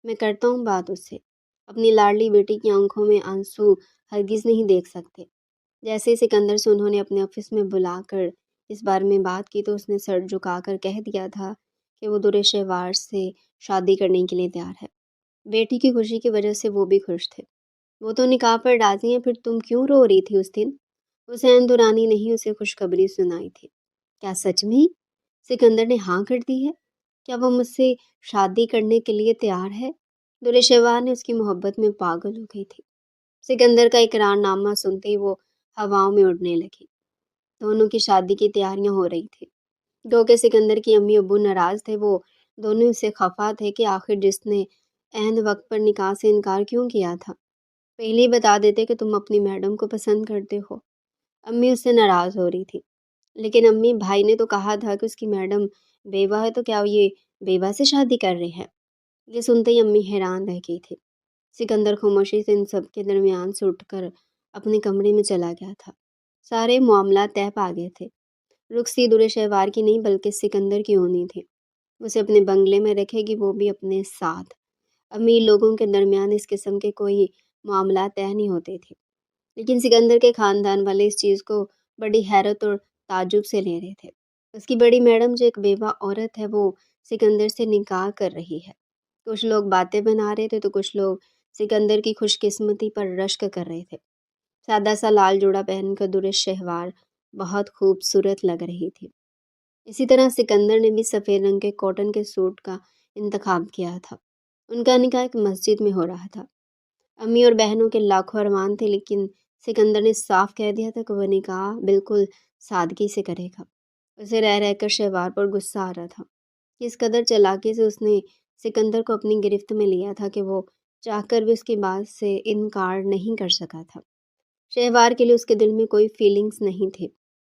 S1: میں کرتا ہوں بات اس سے، اپنی لاڈلی بیٹی کی آنکھوں میں آنسو ہرگز نہیں دیکھ سکتے۔ جیسے ہی سکندر سے انہوں نے اپنے آفس میں بلا کر اس بارے میں بات کی تو اس نے سر جھکا کر کہہ دیا تھا کہ وہ درے شہوار سے شادی کرنے کے لیے تیار ہے۔ بیٹی کی خوشی کی وجہ سے وہ بھی خوش تھے۔ وہ تو نکاح پر راضی ہیں، پھر تم کیوں رو رہی تھی اس دن؟ اسے اندرانی نہیں اسے خوشخبری سنائی تھی۔ کیا سچ میں ہی؟ سکندر نے ہاں کر دی ہے؟ کیا وہ مجھ سے شادی کرنے کے لیے تیار ہے؟ درے شہوار نے اس کی محبت میں پاگل ہو گئی تھی۔ سکندر کا اقرار نامہ سنتے ہی وہ ہواؤں میں اڑنے لگی۔ دونوں کی شادی کی تیاریاں ہو رہی تھی۔ کیونکہ سکندر کی امی ابو ناراض تھے، وہ دونوں اس سے خفا تھے کہ آخر جس نے عین وقت پر نکاح سے انکار کیوں کیا تھا، پہلے ہی بتا دیتے کہ تم اپنی میڈم کو پسند کرتے ہو۔ امی اس سے ناراض ہو رہی تھی، لیکن امی بھائی نے تو کہا تھا کہ اس کی میڈم بیوہ ہے، تو کیا یہ بیوہ سے شادی کر رہی ہے؟ یہ سنتے ہی امی حیران رہ گئی تھی۔ سکندر خاموشی سے ان سب کے درمیان سے اٹھ کر اپنے کمرے میں چلا گیا تھا۔ سارے معاملات طے پا گئے تھے۔ رخصتی دور شہوار کی نہیں بلکہ سکندر کی ہونی تھی۔ اسے اپنے بنگلے میں رکھے گی، وہ بھی اپنے ساتھ۔ امیر لوگوں کے درمیان اس قسم کے کوئی معاملات طے نہیں ہوتے تھے، لیکن سکندر کے خاندان والے اس چیز کو بڑی حیرت اور تعجب سے لے رہے تھے۔ اس کی بڑی میڈم جو ایک بیوہ عورت ہے، وہ سکندر سے نکاح کر رہی ہے۔ کچھ لوگ باتیں بنا رہے تھے تو کچھ لوگ سکندر کی خوش قسمتی پر رشک کر رہے تھے۔ سادہ سا لال جوڑا پہن کر دور شہوار بہت خوبصورت لگ رہی تھی۔ اسی طرح سکندر نے بھی سفید رنگ کے کاٹن کے سوٹ کا انتخاب کیا تھا۔ ان کا نکاح ایک مسجد میں ہو رہا تھا۔ امی اور بہنوں کے لاکھوں ارمان تھے، لیکن سکندر نے صاف کہہ دیا تھا کہ وہ نکاح بالکل سادگی سے کرے گا۔ اسے رہ رہ کر شہوار پر غصہ آ رہا تھا۔ کس قدر چالاکی سے اس نے سکندر کو اپنی گرفت میں لیا تھا کہ وہ چاہ کر بھی اس کی بات سے انکار نہیں کر سکا تھا۔ شہوار کے لیے اس کے دل میں کوئی فیلنگز نہیں تھے۔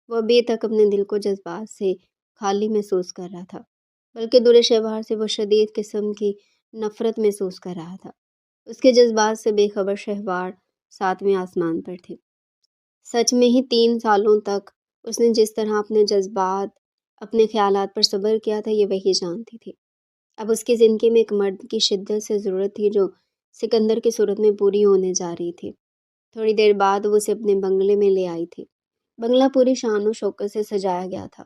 S1: وہ ابھی تک اپنے دل کو جذبات سے خالی محسوس کر رہا تھا، بلکہ دور شہوار سے وہ شدید قسم کی نفرت محسوس کر رہا تھا۔ اس کے جذبات سے بے خبر شہوار ساتویں آسمان پر تھی۔ سچ میں ہی 3 سالوں تک اس نے جس طرح اپنے جذبات، اپنے خیالات پر صبر کیا تھا، یہ وہی جانتی تھی۔ اب اس کی زندگی میں ایک مرد کی شدت سے ضرورت تھی جو سکندر کی صورت میں پوری ہونے جا رہی تھی۔ تھوڑی دیر بعد وہ اسے اپنے بنگلے میں لے آئی تھی۔ بنگلہ پوری شان و شوکت سے سجایا گیا تھا۔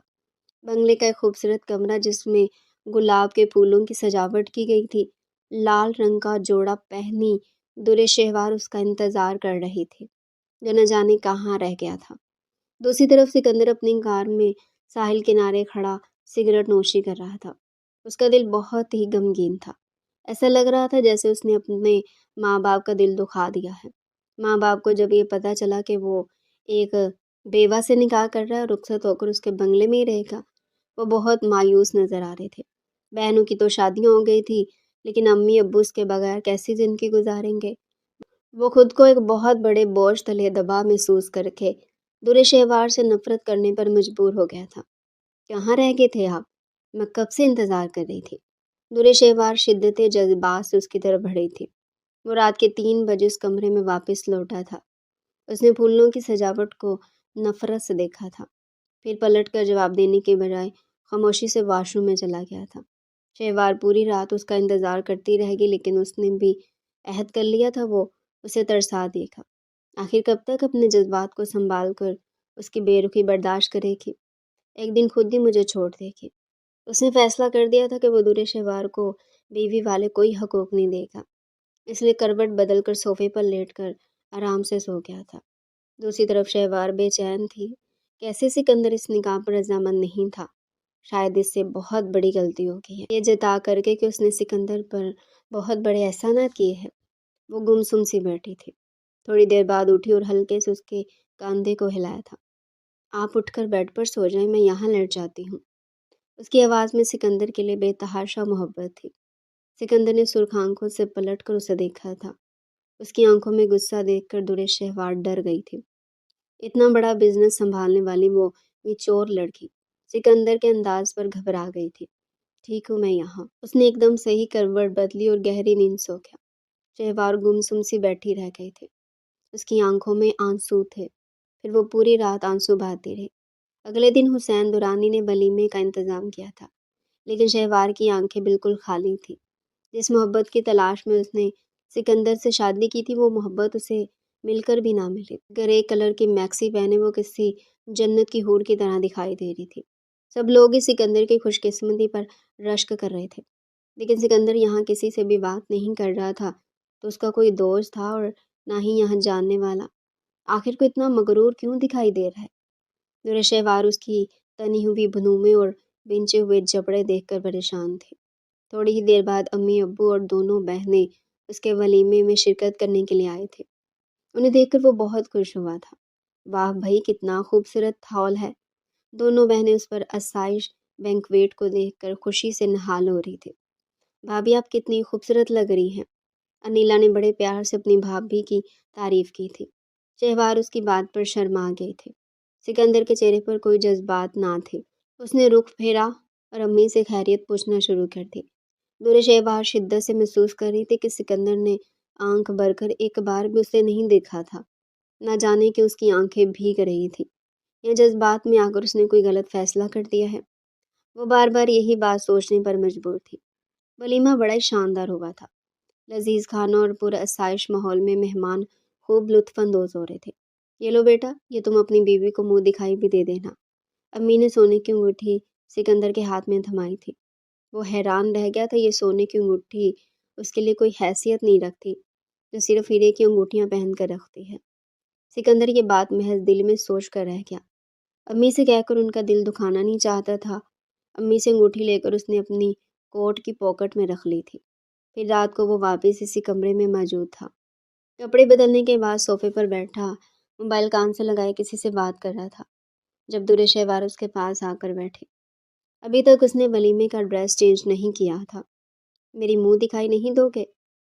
S1: بنگلے کا ایک خوبصورت کمرہ جس میں گلاب کے پھولوں کی سجاوٹ کی گئی تھی، لال رنگ کا جوڑا پہنی دور شہوار اس کا انتظار کر رہی تھی، جو نہ جانے کہاں رہ گیا تھا۔ دوسری طرف سکندر اپنی کار میں ساحل کنارے کھڑا سگریٹ نوشی کر رہا تھا۔ اس کا دل بہت ہی غمگین تھا۔ ایسا لگ رہا تھا جیسے اس نے اپنے ماں باپ کا دل دکھا دیا ہے۔ ماں باپ کو جب یہ پتہ چلا کہ وہ ایک بیوہ سے نکاح کر رہا ہے اور رخصت ہو کر اس کے بنگلے میں ہی رہے گا، وہ بہت مایوس نظر آ رہے تھے۔ بہنوں کی تو شادیاں ہو گئی تھی، لیکن امی ابو اس کے بغیر کیسی زندگی گزاریں گے؟ وہ خود کو ایک بہت بڑے بوجھ تلے دبا محسوس کر کے دور شہوار سے نفرت کرنے پر مجبور ہو گیا تھا۔ کہاں رہ گئے تھے آپ؟ میں کب سے انتظار کر رہی تھی۔ دور شہوار شدت جذبات سے اس کی طرف بڑھی تھی۔ وہ رات کے 3 بجے اس کمرے میں واپس لوٹا تھا۔ اس نے پھولوں کی سجاوٹ کو نفرت سے دیکھا تھا، پھر پلٹ کر جواب دینے کے بجائے خاموشی سے واش روم میں چلا گیا تھا۔ شہوار پوری رات اس کا انتظار کرتی رہ گئی، لیکن اس نے بھی عہد کر لیا تھا وہ اسے ترسا دے گا۔ آخر کب تک اپنے جذبات کو سنبھال کر اس کی بے رخی برداشت کرے گی؟ ایک دن خود ہی مجھے چھوڑ دے گی۔ اس نے فیصلہ کر دیا تھا کہ وہ دور شہوار کو بیوی والے کوئی حقوق نہیں دے گا، اس لیے کروٹ بدل کر صوفے پر لیٹ کر آرام سے سو گیا تھا۔ دوسری طرف شہوار بے چین تھی۔ کیسے سکندر اس نکاح پر رضامند نہیں تھا؟ شاید اس سے بہت بڑی غلطی ہو گئی ہے، یہ جتا کر کے کہ اس نے سکندر پر بہت بڑے احسانات کیے ہیں۔ وہ گمسم سی بیٹھی تھی۔ تھوڑی دیر بعد اٹھی اور ہلکے سے اس کے کاندھے کو ہلایا تھا۔ آپ اٹھ کر بیڈ پر سو جائیں، میں یہاں لیٹ جاتی ہوں۔ اس کی آواز میں سکندر کے لیے بے تحاشا محبت تھی۔ سکندر نے سرخ آنکھوں سے پلٹ کر اسے دیکھا تھا۔ اس کی آنکھوں میں غصہ دیکھ کر دور شہوار ڈر گئی تھی۔ اتنا بڑا بزنس سنبھالنے والی وہ چور لڑکی سکندر کے انداز پر گھبرا گئی تھی۔ ٹھیک ہوں، میں یہاں۔ اس نے ایک دم صحیح کروٹ بدلی اور گہری نیند سو گیا۔ شہوار گمسم سی بیٹھی رہ گئی تھی۔ اس کی آنکھوں میں آنسو تھے، پھر وہ پوری رات آنسو بہاتی رہی۔ اگلے دن حسین درانی نے ولیمے کا انتظام کیا تھا، لیکن شہوار کی آنکھیں بالکل خالی تھیں۔ جس محبت کی تلاش میں اس نے سکندر سے شادی کی تھی، وہ محبت اسے مل کر بھی نہ ملی۔ گرے کلر کی میکسی پہنے وہ کسی جنت کی حور کی طرح دکھائی دے رہی تھی۔ سب لوگ اس سکندر کی خوش قسمتی پر رشک کر رہے تھے، لیکن سکندر یہاں کسی سے بھی بات نہیں کر رہا تھا، تو اس کا کوئی دوست تھا اور نہ ہی یہاں جاننے والا۔ آخر کو اتنا مغرور کیوں دکھائی دے رہا ہے؟ دور شہوار اس کی تنی ہوئی بھنومے اور بنچے ہوئے جبڑے دیکھ کر پریشان تھے۔ تھوڑی ہی دیر بعد امی ابو اور دونوں بہنیں اس کے ولیمے میں شرکت کرنے کے لیے آئے تھے۔ انہیں دیکھ کر وہ بہت خوش ہوا تھا۔ واہ بھائی، کتنا خوبصورت ہال ہے۔ دونوں بہنیں اس پر آسائش بینکویٹ کو دیکھ کر خوشی سے نہال ہو رہی تھی۔ بھابھی آپ کتنی خوبصورت لگ رہی ہیں، انیلا نے بڑے پیار سے اپنی بھابھی کی تعریف کی تھی۔ شہوار اس کی بات پر شرما گئے تھے۔ سکندر کے چہرے پر کوئی جذبات نہ تھے۔ اس نے رخ پھیرا اور امی سے خیریت پوچھنا شروع کر دی۔ دور شہوار شدت سے محسوس کر رہی تھی کہ سکندر نے آنکھ بھر کر ایک بار بھی اسے نہیں دیکھا تھا۔ نہ جانے کہ اس کی آنکھیں بھیگ رہی تھی یا جذبات میں آ کر اس نے کوئی غلط فیصلہ کر دیا ہے۔ وہ بار بار یہی بات سوچنے پر مجبور تھی۔ ولیمہ بڑا ہی شاندار ہوا تھا۔ لذیذ کھانا اور پورا آسائش ماحول میں مہمان خوب لطف اندوز ہو رہے تھے۔ یہ لو بیٹا، یہ تم اپنی بیوی کو منہ دکھائی بھی دے دینا۔ امی نے سونے کی انگوٹھی سکندر کے ہاتھ میں تھمائی تھی۔ وہ حیران رہ گیا تھا، یہ سونے کی انگوٹھی اس کے لیے کوئی حیثیت نہیں رکھتی جو صرف ہیرے کی انگوٹھیاں پہن کر رکھتی ہے۔ سکندر یہ بات محض دل میں سوچ کر رہ گیا۔ امی سے کہہ کر ان کا دل دکھانا نہیں چاہتا تھا۔ امی سے انگوٹھی لے کر اس نے اپنی کوٹ کی پاکٹ میں رکھ لی تھی۔ پھر رات کو وہ واپس اسی کمرے میں موجود تھا۔ کپڑے بدلنے کے بعد صوفے پر بیٹھا موبائل کان سے لگائے کسی سے بات کر رہا تھا جب دور شہوار اس کے پاس آ کر بیٹھے۔ ابھی تک اس نے ولیمے کا ڈریس چینج نہیں کیا تھا۔ میری منہ دکھائی نہیں دو گے؟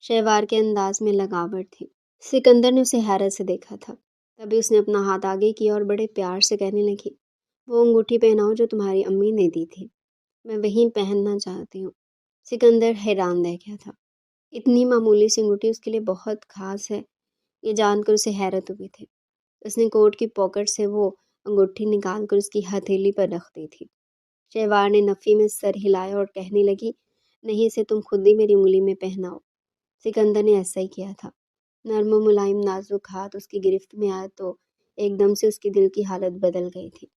S1: شہوار کے انداز میں لگاوٹ تھی۔ سکندر نے اسے حیرت سے دیکھا تھا۔ تبھی اس نے اپنا ہاتھ آگے کیا اور بڑے پیار سے کہنے لگی، وہ انگوٹھی پہناؤ جو تمہاری امی نے دی تھی، میں وہی پہننا چاہتی ہوں۔ سکندر حیران رہ گیا تھا۔ اتنی معمولی سی انگوٹھی اس کے لیے بہت خاص ہے، یہ جان کر اسے حیرت ہوئی تھی۔ اس نے کوٹ کی پاکٹ سے وہ انگوٹھی نکال کر اس کی ہتھیلی پر رکھ دی تھی۔ شہوار نے نفی میں سر ہلایا اور کہنے لگی، نہیں، اسے تم خود ہی میری انگلی میں پہناؤ۔ سکندر نے ایسا ہی کیا تھا۔ نرم و ملائم نازک ہاتھ اس کی گرفت میں آیا تو ایک دم سے اس کی دل کی حالت بدل گئی تھی۔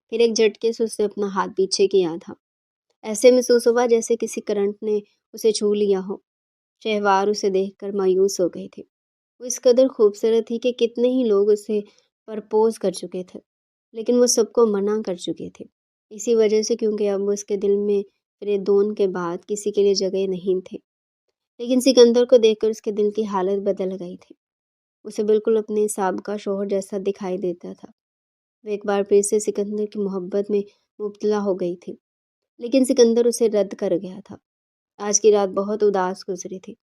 S1: پھر ایک جھٹکے سے اس نے اپنا ہاتھ پیچھے کیا تھا۔ ایسے محسوس ہوا جیسے کسی کرنٹ نے اسے چھو لیا ہو۔ شہوار اسے دیکھ کر مایوس ہو گئی تھی۔ وہ اس قدر خوبصورت تھی کہ کتنے ہی لوگ اسے پرپوز کر چکے تھے، لیکن وہ سب کو منع کر چکے تھے، اسی وجہ سے کیونکہ اب اس کے دل میں فریدون کے بعد کسی کے لیے جگہ نہیں تھے۔ لیکن سکندر کو دیکھ کر اس کے دل کی حالت بدل گئی تھی۔ اسے بالکل اپنے سابقہ شوہر جیسا دکھائی دیتا تھا۔ وہ ایک بار پھر سے سکندر کی محبت میں مبتلا ہو گئی تھی، لیکن سکندر اسے رد کر گیا تھا۔ آج کی رات بہت اداس گزری تھی۔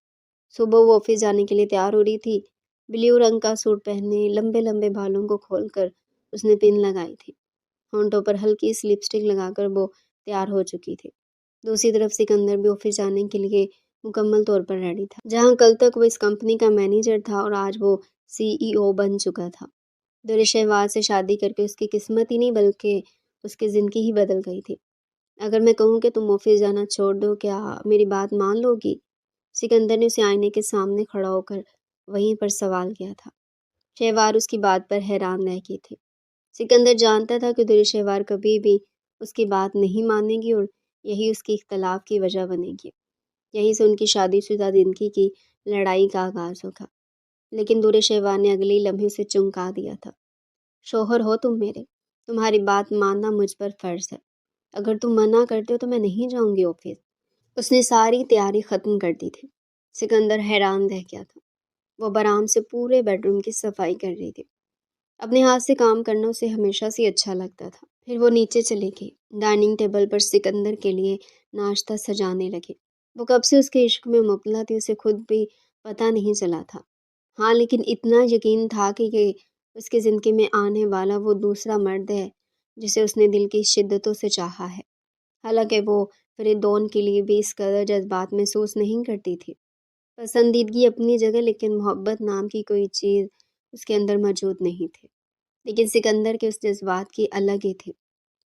S1: صبح وہ آفس جانے کے لیے تیار ہو رہی تھی۔ بلیو رنگ کا سوٹ پہنے لمبے لمبے بالوں کو کھول کر اس نے پن لگائی تھی۔ ہونٹوں پر ہلکی سی لپسٹک لگا کر وہ تیار ہو چکی تھی۔ دوسری طرف سکندر بھی آفس جانے کے لیے مکمل طور پر ریڈی تھا۔ جہاں کل تک وہ اس کمپنی کا مینیجر تھا اور آج وہ CEO بن چکا تھا۔ دور شہوار سے شادی کر کے اس کی قسمت ہی نہیں بلکہ اس کی زندگی ہی بدل گئی تھی۔ اگر میں کہوں کہ تم آفس جانا چھوڑ دو، کیا میری بات مان لو گی؟ سکندر نے اسے آئینے کے سامنے کھڑا ہو کر وہیں پر سوال کیا تھا۔ شہوار اس کی بات پر حیران رہ گئی تھی۔ سکندر جانتا تھا کہ دور شہوار کبھی بھی اس کی بات نہیں مانے گی اور یہی اس کی اختلاف کی وجہ بنے گی۔ یہیں سے ان کی شادی شدہ زندگی کی لڑائی کا آغاز ہوگا۔ لیکن دور شہوار نے اگلے لمحے سے چمکا دیا تھا، شوہر ہو تم میرے، تمہاری بات ماننا مجھ پر فرض ہے۔ اگر تم منع کرتے ہو تو میں نہیں جاؤں گی آفس۔ اس نے ساری تیاری ختم کر دی تھی۔ سکندر حیران رہ گیا تھا۔ وہ برام سے پورے بیڈ روم کی صفائی کر رہی تھی۔ اپنے ہاتھ سے کام کرنا اسے ہمیشہ سے اچھا لگتا تھا۔ پھر وہ نیچے چلی گئی۔ ڈائننگ ٹیبل پر سکندر کے لیے ناشتہ سجانے لگے۔ وہ کب سے اس کے عشق میں مبتلا تھی، اسے خود بھی پتہ نہیں چلا تھا۔ ہاں، لیکن اتنا یقین تھا کہ یہ اس کی زندگی میں آنے والا وہ دوسرا مرد ہے جسے اس نے دل کی شدتوں سے چاہا ہے۔ حالانکہ وہ فریدون کے لیے بھی اس قدر جذبات محسوس نہیں کرتی تھی۔ پسندیدگی اپنی جگہ، لیکن محبت نام کی کوئی چیز اس کے اندر موجود نہیں تھی۔ لیکن سکندر کے اس جذبات کی الگ ہی تھی،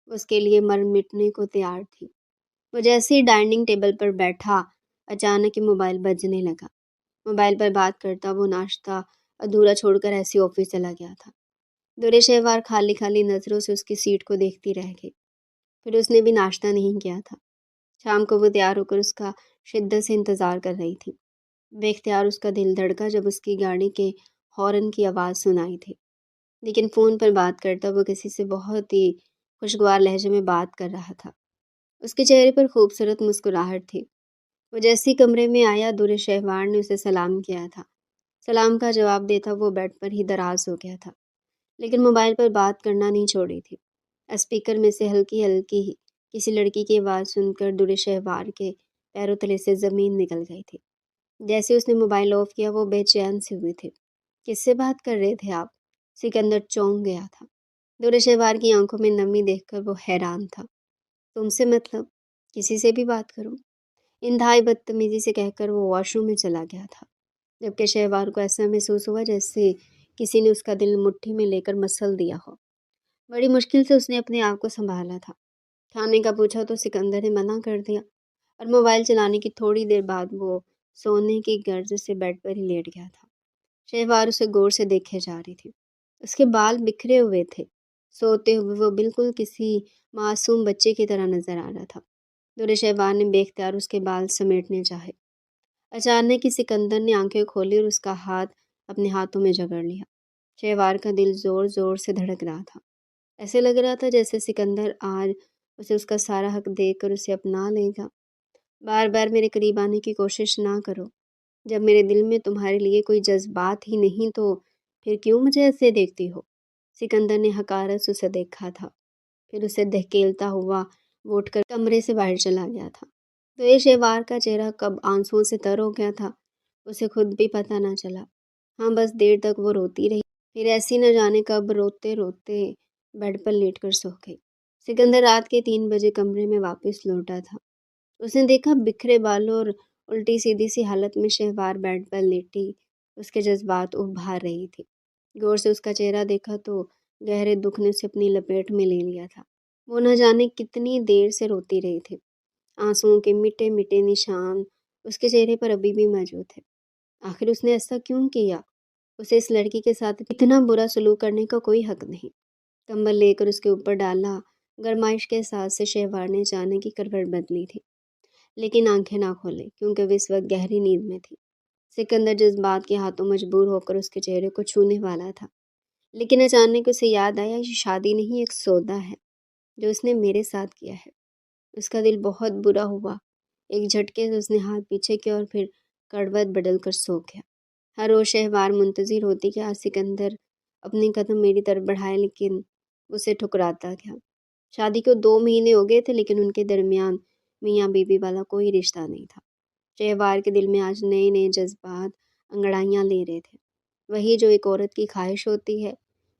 S1: اس کے لیے مر مٹنے کو تیار تھی۔ وہ جیسے ہی ڈائننگ ٹیبل پر بیٹھا، اچانک ہی موبائل بجنے لگا۔ موبائل پر بات کرتا وہ ناشتہ ادھورا چھوڑ کر ایسے آفس چلا گیا تھا۔ دور شہوار خالی خالی نظروں سے اس کی سیٹ کو دیکھتی رہ گئی۔ پھر اس نے بھی ناشتہ نہیں کیا تھا۔ شام کو وہ تیار ہو کر اس کا شدت سے انتظار کر رہی تھی۔ بے اختیار اس کا دل دھڑکا جب اس کی گاڑی کے ہارن کی آواز سنائی تھی۔ لیکن فون پر بات کرتا وہ کسی سے بہت ہی خوشگوار لہجے میں بات کر رہا تھا۔ اس کے چہرے پر خوبصورت مسکراہٹ تھی۔ وہ جیسے ہی کمرے میں آیا، دور شہوار نے اسے سلام کیا تھا۔ سلام کا جواب دیتا وہ بیڈ پر ہی دراز ہو گیا تھا، لیکن موبائل پر بات کرنا نہیں چھوڑی تھی۔ اسپیکر میں سے ہلکی ہلکی کسی لڑکی کی آواز سن کر دور شہوار کے پیروں تلے سے زمین نکل گئی تھی۔ جیسے اس نے موبائل آف کیا وہ بے چین سے ہوئے تھے۔ کس سے بات کر رہے تھے آپ؟ سکندر چونک گیا تھا۔ دور شہوار کی آنکھوں میں نمی دیکھ کر وہ حیران تھا۔ تم سے مطلب؟ کسی سے بھی بات کروں؟ انتہائی بدتمیزی سے کہہ کر وہ واش روم میں چلا گیا تھا، جبکہ شہوار کو ایسا محسوس ہوا جیسے کسی نے اس کا دل مٹھی میں لے کر مسل دیا ہو۔ بڑی مشکل سے اس نے اپنے آپ کو سنبھالا تھا۔ کھانے کا پوچھا تو سکندر نے منع کر دیا، اور موبائل چلانے کی تھوڑی دیر بعد وہ سونے کی غرض سے بیڈ پر ہی لیٹ گیا تھا۔ شہوار اسے غور سے دیکھے جا رہی تھی۔ اس کے بال بکھرے ہوئے تھے۔ سوتے ہوئے وہ بالکل کسی معصوم بچے کی طرح نظر آ رہا تھا۔ دور شہوار نے بے اختیار اس کے بال سمیٹنے چاہے۔ اچانک ہی سکندر نے آنکھیں کھولی اور اس کا ہاتھ اپنے ہاتھوں میں جکڑ لیا۔ شہوار کا دل زور زور سے دھڑک رہا تھا۔ ایسے لگ رہا تھا جیسے سکندر آج اسے اس کا سارا حق دے کر اسے اپنا لے گا۔ بار بار میرے قریب آنے کی کوشش نہ کرو۔ جب میرے دل میں تمہارے لیے کوئی جذبات ہی نہیں تو پھر کیوں مجھے ایسے دیکھتی ہو؟ سکندر نے حقارت سے اسے دیکھا تھا، پھر اسے دھکیلتا ہوا وہ اٹھ کر کمرے سے باہر چلا گیا تھا۔ تو یہ شہوار کا چہرہ کب آنسوؤں سے تر ہو گیا تھا اسے خود بھی پتہ نہ چلا۔ ہاں بس دیر تک وہ روتی رہی، پھر ایسی نہ جانے کب روتے روتے بیڈ پر لیٹ کر سو گئی۔ سکندر رات کے 3 بجے کمرے میں واپس لوٹا تھا۔ اس نے دیکھا بکھرے بالوں اور الٹی سیدھی سی حالت میں شہوار بیڈ پر لیٹی اس کے جذبات ابھار رہی تھی۔ غور سے اس کا چہرہ دیکھا تو گہرے دکھ نے اسے اپنی لپیٹ میں لے لیا تھا۔ وہ نہ جانے کتنی دیر سے روتی رہی تھی۔ آنسوؤں کے مٹے مٹے نشان اس کے چہرے پر ابھی بھی موجود تھے۔ آخر اس نے ایسا کیوں کیا؟ اسے اس لڑکی کے ساتھ اتنا برا سلوک کرنے کا کوئی حق نہیں۔ کمبل لے کر اس کے اوپر ڈالا، گرمائش کے احساس سے شہوار نے جانے کی کروٹ بدلی تھی، لیکن آنکھیں نہ کھولے کیونکہ وہ اس وقت گہری نیند میں تھی۔ سکندر جذبات کے ہاتھوں مجبور ہو کر اس کے چہرے کو چھونے والا تھا، لیکن اچانک اسے یاد آیا یہ شادی نہیں ایک سودا ہے جو اس نے میرے ساتھ کیا ہے۔ اس کا دل بہت برا ہوا۔ ایک جھٹکے سے اس نے ہاتھ پیچھے کیا اور پھر کڑوت بدل کر سو گیا۔ ہر روز شہوار منتظر ہوتی کہ آج سکندر اپنے قدم میری طرف بڑھائے، لیکن اسے ٹھکراتا گیا۔ شادی کو 2 مہینے ہو گئے تھے لیکن ان کے درمیان میاں بیوی والا کوئی رشتہ نہیں تھا۔ شہوار کے دل میں آج نئے نئے جذبات انگڑائیاں لے رہے تھے، وہی جو ایک عورت کی خواہش ہوتی ہے۔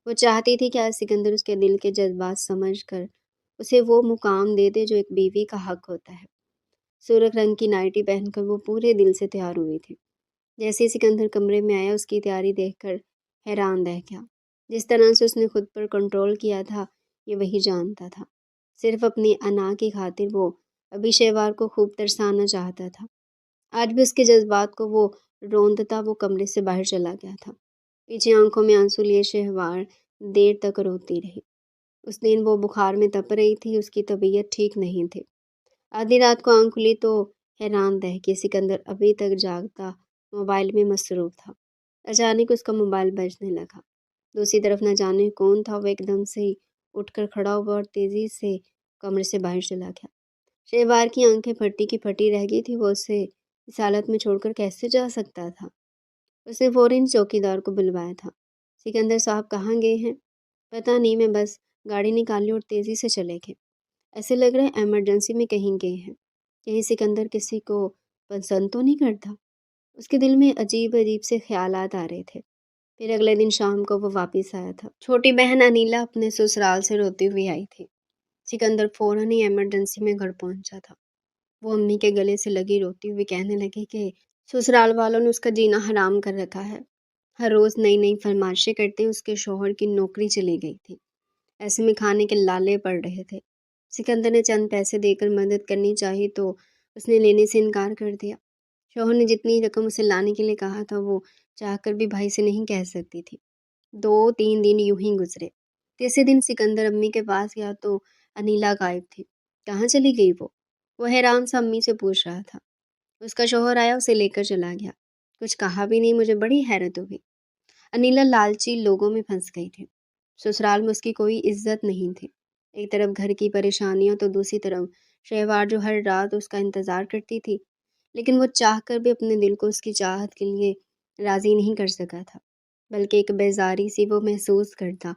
S1: وہ چاہتی تھی کہ آج سکندر اس کے دل کے جذبات سمجھ کر اسے وہ مقام دے دے جو ایک بیوی کا حق ہوتا ہے۔ سرخ رنگ کی نائٹی پہن کر وہ پورے دل سے تیار ہوئی تھی۔ جیسے ہی سکندر کمرے میں آیا اس کی تیاری دیکھ کر حیران رہ گیا۔ جس طرح سے اس نے خود پر کنٹرول کیا تھا یہ وہی جانتا تھا۔ صرف اپنی انا کی خاطر وہ ابھی شہوار کو خوب ترسانا چاہتا تھا۔ آج بھی اس کے جذبات کو وہ روندتا وہ کمرے سے باہر چلا گیا تھا۔ پیچھے آنکھوں میں آنسو لیے شہوار دیر تک روتی رہی۔ اس دن وہ بخار میں تپ رہی تھی، اس کی طبیعت ٹھیک نہیں تھی۔ آدھی رات کو آنکھ کھلی تو حیران رہ کہ سکندر ابھی تک جاگتا موبائل میں مصروف تھا۔ اچانک اس کا موبائل بجنے لگا۔ دوسری طرف نہ جانے کون تھا، وہ ایک دم سے ہی اٹھ کر کھڑا ہوا اور تیزی سے کمرے سے باہر چلا گیا۔ شہوار کی آنکھیں پھٹی کی پھٹی رہ گئی تھی، وہ اسے اس حالت میں چھوڑ کر کیسے جا سکتا تھا؟ اس نے فوراً چوکیدار کو بلوایا تھا۔ سکندر صاحب کہاں گئے ہیں؟ پتہ نہیں، میں بس گاڑی نکالی اور تیزی سے چلے گئے۔ ایسے لگ رہا ہے ایمرجنسی میں کہیں گئے ہیں۔ کہیں سکندر کسی کو پسند تو نہیں کرتا؟ اس کے دل میں عجیب عجیب سے خیالات آ رہے تھے۔ پھر اگلے دن شام کو وہ واپس آیا تھا۔ چھوٹی بہن انیلا اپنے سسرال سے روتی ہوئی آئی تھی۔ سکندر فوراً ہی ایمرجنسی میں گھر پہنچا تھا۔ وہ امی کے گلے سے لگی روتی ہوئی کہنے لگی کہ سسرال والوں نے اس کا جینا حرام کر رکھا ہے۔ ہر روز نئی نئی فرمائشیں کرتے، اس کے شوہر کی نوکری چلی گئی تھی، ایسے میں کھانے کے لالے پڑ رہے تھے۔ سکندر نے چند پیسے دے کر مدد کرنی چاہی تو اس نے لینے سے انکار کر دیا۔ شوہر نے جتنی رقم اسے لانے کے لیے کہا تھا وہ چاہ کر بھی بھائی سے نہیں کہہ سکتی تھی۔ 2-3 دن یوں ہی گزرے۔ تیسرے دن سکندر امی کے پاس گیا تو انیلا غائب تھی۔ کہاں چلی گئی وہ حیران سا امی سے پوچھ رہا تھا۔ اس کا شوہر آیا، اسے لے کر چلا گیا، کچھ کہا بھی نہیں۔ مجھے بڑی حیرت ہوئی۔ انیلا لالچی لوگوں میں پھنس گئی تھی۔ سسرال میں اس کی کوئی عزت نہیں تھی۔ ایک طرف گھر کی پریشانیاں تو دوسری طرف شہوار جو ہر رات اس کا انتظار کرتی تھی، لیکن وہ چاہ کر بھی اپنے دل کو اس کی چاہت کے لیے راضی نہیں کر سکا تھا، بلکہ ایک بیزاری سی وہ محسوس کرتا۔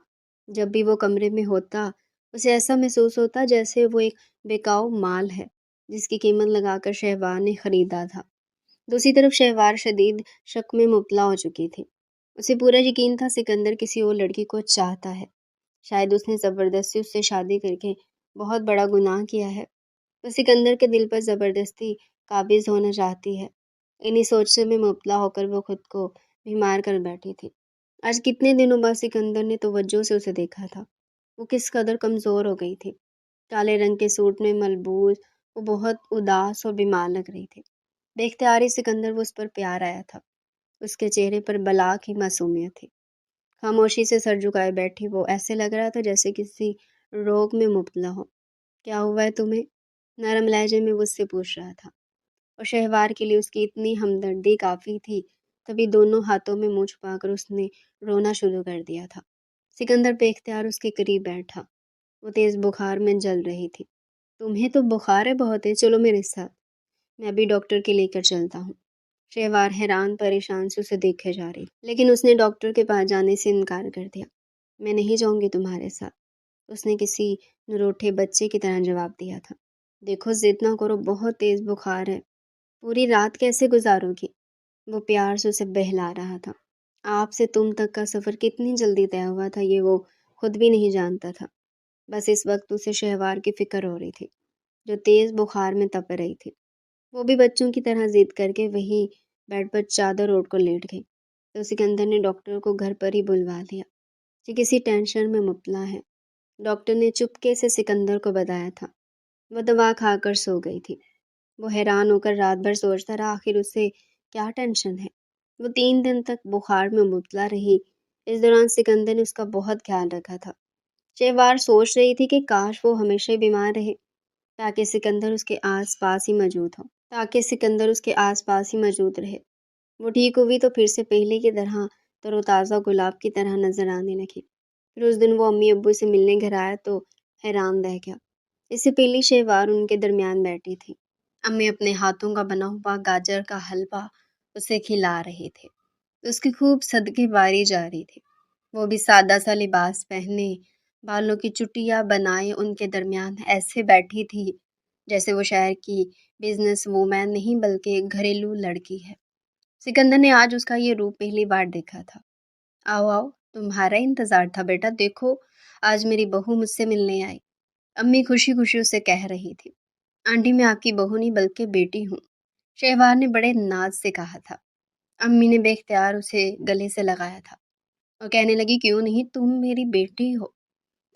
S1: جب بھی وہ کمرے میں ہوتا اسے ایسا محسوس ہوتا جیسے وہ ایک بیکاؤ مال ہے جس کی قیمت لگا کر شہوار نے خریدا تھا۔ دوسری طرف شہوار شدید شک میں مبتلا ہو چکی تھی۔ اسے پورا یقین تھا سکندر کسی اور لڑکی کو چاہتا ہے۔ شاید اس نے زبردستی اس سے شادی کر کے بہت بڑا گناہ کیا ہے۔ وہ سکندر کے دل پر زبردستی قابض ہونا چاہتی ہے۔ انہی سوچ میں مبتلا ہو کر وہ خود کو بیمار کر بیٹھی تھی۔ آج کتنے دنوں بعد سکندر نے توجہ سے اسے دیکھا تھا۔ وہ کس قدر کمزور ہو گئی تھی۔ کالے رنگ کے سوٹ میں ملبوس وہ بہت اداس اور بیمار لگ رہی تھی۔ دیکھتے آ رہی سکندر وہ اس پر پیار آیا تھا۔ اس کے چہرے پر بلا کی معصومیت تھی۔ خاموشی سے سر جھکائے بیٹھی وہ، ایسے لگ رہا تھا جیسے کسی روگ میں مبتلا ہو۔ کیا ہوا ہے تمہیں؟ نرم لہجے میں وہ اس سے پوچھ رہا تھا، اور شہوار کے لیے اس کی اتنی ہمدردی کافی تھی۔ تبھی دونوں ہاتھوں میں منہ چھپا کر اس نے رونا شروع کر دیا تھا۔ سکندر بے اختیار اس کے قریب بیٹھا۔ وہ تیز بخار میں جل رہی تھی۔ تمہیں تو بخار ہے بہت ہے، چلو میرے ساتھ، میں ابھی ڈاکٹر کے لے کر چلتا ہوں۔ شہوار حیران پریشان سے اسے دیکھے جا رہی، لیکن اس نے ڈاکٹر کے پاس جانے سے انکار کر دیا۔ میں نہیں جاؤں گی تمہارے ساتھ، اس نے کسی نروٹھے بچے کی طرح جواب دیا تھا۔ دیکھو ضد نہ کرو، بہت تیز بخار ہے، پوری رات کیسے گزارو گی؟ وہ پیار سے اسے بہلا رہا تھا۔ آپ سے تم تک کا سفر کتنی جلدی طے ہوا تھا یہ وہ خود بھی نہیں جانتا تھا۔ بس اس وقت اسے شہوار کی فکر ہو رہی تھی جو تیز بخار میں تپ رہی تھی۔ وہ بھی بچوں کی طرح ضد کر کے وہی بیڈ پر چادر اوڑھ کر لیٹ گئی تو سکندر نے ڈاکٹر کو گھر پر ہی بلوا لیا کہ کسی ٹینشن میں مبتلا ہے۔ ڈاکٹر نے چپکے سے سکندر کو بتایا تھا۔ وہ دوا کھا کر سو گئی تھی۔ وہ حیران ہو کر رات بھر سوچتا رہا آخر اسے کیا ٹینشن ہے۔ وہ 3 دن تک بخار میں مبتلا رہی۔ اس دوران سکندر نے اس کا بہت خیال رکھا تھا۔ شہوار سوچ رہی تھی کہ کاش وہ ہمیشہ بیمار رہے تاکہ سکندر اس کے آس پاس ہی موجود رہے۔ وہ ٹھیک ہوئی تو پھر سے پہلے کی طرح تر و تازہ گلاب کی طرح نظر آنے لگی۔ پھر اس دن وہ امی ابو سے ملنے گھر آیا تو حیران رہ گیا۔ اس سے پہلے شہوار ان کے درمیان بیٹھی تھی۔ امی اپنے ہاتھوں کا بنا ہوا گاجر کا حلوہ اسے کھلا رہے تھے۔ اس کی خوب صدقے باری جا رہی تھی۔ وہ بھی سادہ سا لباس پہنے، بالوں کی چٹیاں بنائے ان کے درمیان ایسے بیٹھی تھی جیسے وہ شہر کی بزنس وومین نہیں بلکہ ایک گھریلو لڑکی ہے۔ سکندر نے آج اس کا یہ روپ پہلی بار دیکھا تھا۔ آؤ آؤ، تمہارا انتظار تھا بیٹا، دیکھو آج میری بہو مجھ سے ملنے آئی، امی خوشی خوشی اسے کہہ رہی تھی۔ آنٹی میں آپ کی بہو نہیں بلکہ بیٹی ہوں، شہوار نے بڑے ناز سے کہا تھا۔ امی نے بے اختیار اسے گلے سے لگایا تھا اور کہنے لگی کیوں نہیں، تم میری بیٹی ہو،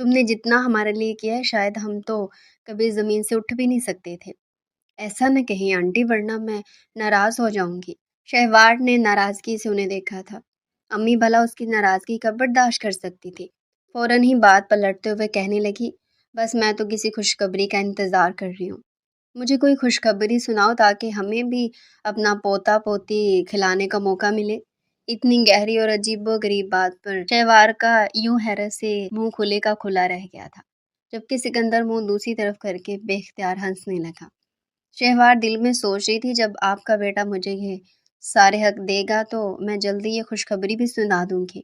S1: تم نے جتنا ہمارے لیے کیا ہے شاید ہم تو کبھی زمین سے اٹھ بھی نہیں سکتے تھے۔ ایسا نہ کہیں آنٹی ورنہ میں ناراض ہو جاؤں گی۔ شہوار نے ناراضگی سے انہیں دیکھا تھا۔ امی بھلا اس کی ناراضگی کب برداشت کر سکتی تھی۔ فوراً ہی بات پلٹتے ہوئے کہنے لگی بس میں تو کسی خوشخبری کا انتظار کر رہی ہوں، مجھے کوئی خوشخبری سناؤ تاکہ ہمیں بھی اپنا پوتا پوتی کھلانے کا موقع ملے۔ اتنی گہری اور عجیب و غریب بات پر شہوار کا یوں حیرت سے منہ کھلے کا کھلا رہ گیا تھا، جبکہ سکندر منہ دوسری طرف کر کے بے اختیار ہنسنے لگا۔ شہوار دل میں سوچ رہی تھی جب آپ کا بیٹا مجھے یہ سارے حق دے گا تو میں جلدی یہ خوشخبری بھی سنا دوں گی۔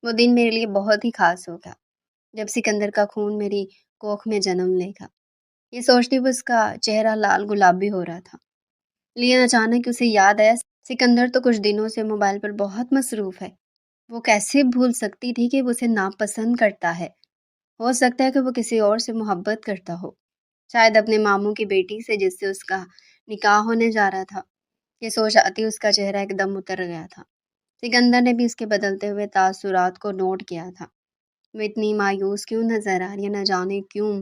S1: وہ دن میرے لیے بہت ہی خاص ہوگا جب سکندر کا خون میری کوکھ میں جنم لے گا۔ یہ سوچتے ہوئے اس کا چہرہ لال گلابی ہو رہا تھا، لیکن اچانک اسے یاد آیا سکندر تو کچھ دنوں سے موبائل پر بہت مصروف ہے۔ وہ کیسے بھول سکتی تھی کہ وہ اسے ناپسند کرتا ہے؟ ہو سکتا ہے کہ وہ کسی اور سے محبت کرتا ہو، شاید اپنے ماموں کی بیٹی سے جس سے اس کا نکاح ہونے جا رہا تھا۔ یہ سوچ آتی اس کا چہرہ ایک دم اتر گیا تھا۔ سکندر نے بھی اس کے بدلتے ہوئے تاثرات کو نوٹ کیا تھا۔ وہ اتنی مایوس کیوں نظر آ رہی ہے، نہ جانے کیوں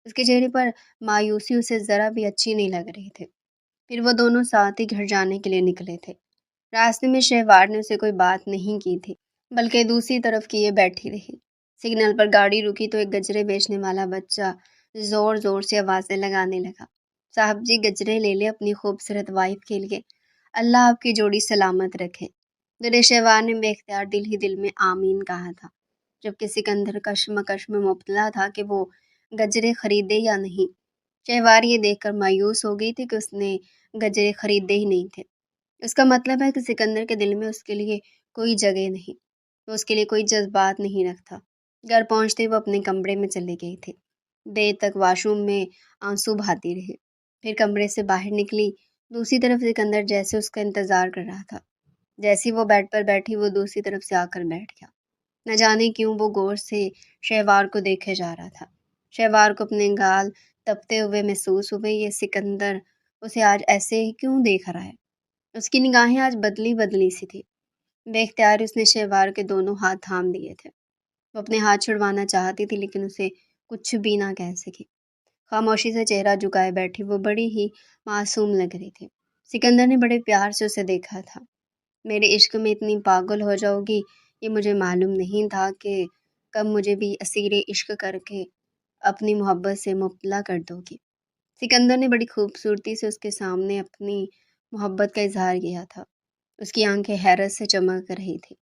S1: اس کے چہرے پر مایوسی اسے ذرا بھی اچھی نہیں لگ رہی تھی۔ پھر وہ دونوں ساتھ ہی گھر جانے کے لیے نکلے تھے۔ راستے میں شہوار نے اسے کوئی بات نہیں کی تھی بلکہ دوسری طرف کیے بیٹھی رہی۔ سگنل پر گاڑی رکی تو ایک گجرے بیچنے والا بچہ زور زور سے آوازیں لگانے لگا، صاحب جی گجرے لے لے اپنی خوبصورت وائف کے لیے، اللہ آپ کی جوڑی سلامت رکھے۔ دل شہوار نے بے اختیار دل ہی دل میں آمین کہا تھا، جبکہ سکندر کشمکش میں مبتلا تھا کہ وہ گجرے خریدے یا نہیں۔ شہوار یہ دیکھ کر مایوس ہو گئی تھی کہ اس نے گجرے خریدے ہی نہیں تھے۔ اس کا مطلب ہے کہ سکندر کے دل میں اس کے لیے کوئی جگہ نہیں، وہ اس کے لیے کوئی جذبات نہیں رکھتا۔ گھر پہنچتے وہ اپنے کمرے میں چلی گئی تھی۔ دیر تک واش روم میں آنسو بہاتی رہی، پھر کمرے سے باہر نکلی۔ دوسری طرف سکندر جیسے اس کا انتظار کر رہا تھا۔ جیسی وہ بیڈ پر بیٹھی وہ دوسری طرف سے آ کر بیٹھ گیا۔ نہ جانے کیوں وہ غور سے شہوار کو دیکھے جا رہا تھا۔ شہوار کو اپنے گال تپتے ہوئے محسوس ہوئے، یہ سکندر اسے آج ایسے ہی کیوں دیکھ رہا ہے؟ اس کی نگاہیں آج بدلی بدلی سی تھی۔ بے اختیار اس نے شہوار کے دونوں ہاتھ تھام لیے تھے۔ وہ اپنے ہاتھ چھڑوانا چاہتی تھی لیکن اسے کچھ بھی نہ کہہ سکی۔ خاموشی سے چہرہ جھکائے بیٹھی وہ بڑی ہی معصوم لگ رہی تھی۔ سکندر نے بڑے پیار سے اسے دیکھا تھا۔ میرے عشق میں اتنی پاگل ہو جاؤ گی یہ مجھے معلوم نہیں تھا کہ کب مجھے بھی اسیر عشق کر کے اپنی محبت سے مبتلا کر دو گی۔ سکندر نے بڑی خوبصورتی سے اس کے سامنے اپنی محبت کا اظہار کیا تھا۔ اس کی آنکھیں حیرت سے چمک رہی تھی۔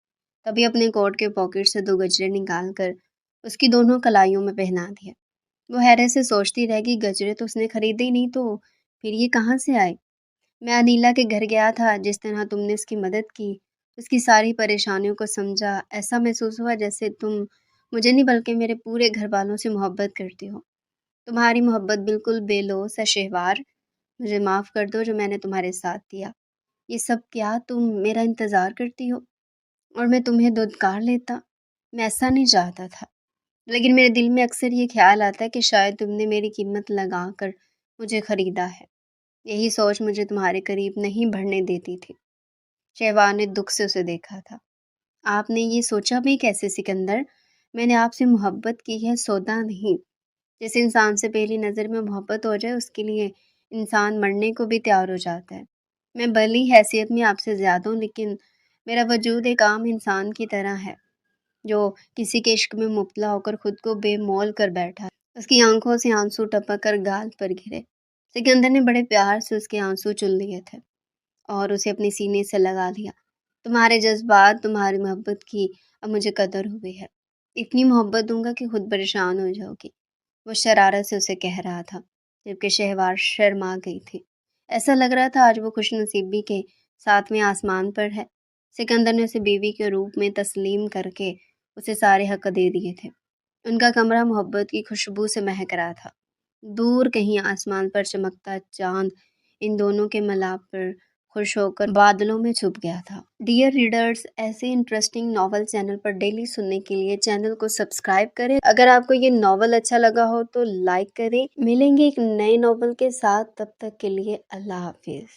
S1: تبھی اپنے کوٹ کے پاکٹ سے 2 گجرے نکال کر اس کی دونوں کلائیوں میں پہنا دیے۔ وہ حیرت سے سوچتی رہ گئی، گجرے تو اس نے خریدے ہی نہیں تو پھر یہ کہاں سے آئے؟ میں انیلا کے گھر گیا تھا، جس طرح تم نے اس کی مدد کی، اس کی ساری پریشانیوں کو سمجھا، ایسا محسوس ہوا جیسے تم مجھے نہیں بلکہ میرے پورے گھر والوں سے محبت کرتی ہو۔ تمہاری محبت بالکل بے لوث ہے شہوار، مجھے معاف کر دو جو میں نے تمہارے ساتھ دیا۔ یہ سب کیا تم میرا انتظار کرتی ہو اور میں تمہیں دھتکار لیتا؟ میں ایسا نہیں چاہتا تھا، لیکن میرے دل میں اکثر یہ خیال آتا ہے کہ شاید تم نے میری قیمت لگا کر مجھے خریدا ہے۔ یہی سوچ مجھے تمہارے قریب نہیں بڑھنے دیتی تھی۔ شہوار نے دکھ سے اسے دیکھا تھا۔ آپ نے یہ سوچا بھی کیسے سکندر؟ میں نے آپ سے محبت کی ہے، سودا نہیں۔ جس انسان سے پہلی نظر میں محبت ہو جائے اس کے لیے انسان مرنے کو بھی تیار ہو جاتا ہے۔ میں بھلی حیثیت میں آپ سے زیادہ ہوں لیکن میرا وجود ایک عام انسان کی طرح ہے جو کسی کے عشق میں مبتلا ہو کر خود کو بے مول کر بیٹھا ہے۔ اس کی آنکھوں سے آنسو ٹپک کر گال پر گرے۔ سکندر نے بڑے پیار سے اس کے آنسو چل لیے تھے اور اسے اپنے سینے سے لگا لیا۔ تمہارے جذبات، تمہاری محبت کی اب مجھے قدر ہوئی ہے۔ اتنی محبت دوں گا کہ خود پریشان ہو جاؤ گی، وہ شرارت سے اسے کہہ رہا تھا، جبکہ شہوار شرما گئی تھی۔ ایسا لگ رہا تھا آج وہ خوش نصیبی کے 7ویں آسمان پر ہے۔ سکندر نے اسے بیوی کے روپ میں تسلیم کر کے اسے سارے حق دے دیے تھے۔ ان کا کمرہ محبت کی خوشبو سے مہک رہا تھا۔ دور کہیں آسمان پر چمکتا چاند ان دونوں کے ملاپ پر خوش ہو کر بادلوں میں چھپ گیا تھا۔ ڈیئر ریڈرز، ایسے انٹرسٹنگ ناول چینل پر ڈیلی سننے کے لیے چینل کو سبسکرائب کریں۔ اگر آپ کو یہ ناول اچھا لگا ہو تو لائک کریں۔ ملیں گے ایک نئے ناول کے ساتھ، تب تک کے لیے اللہ حافظ۔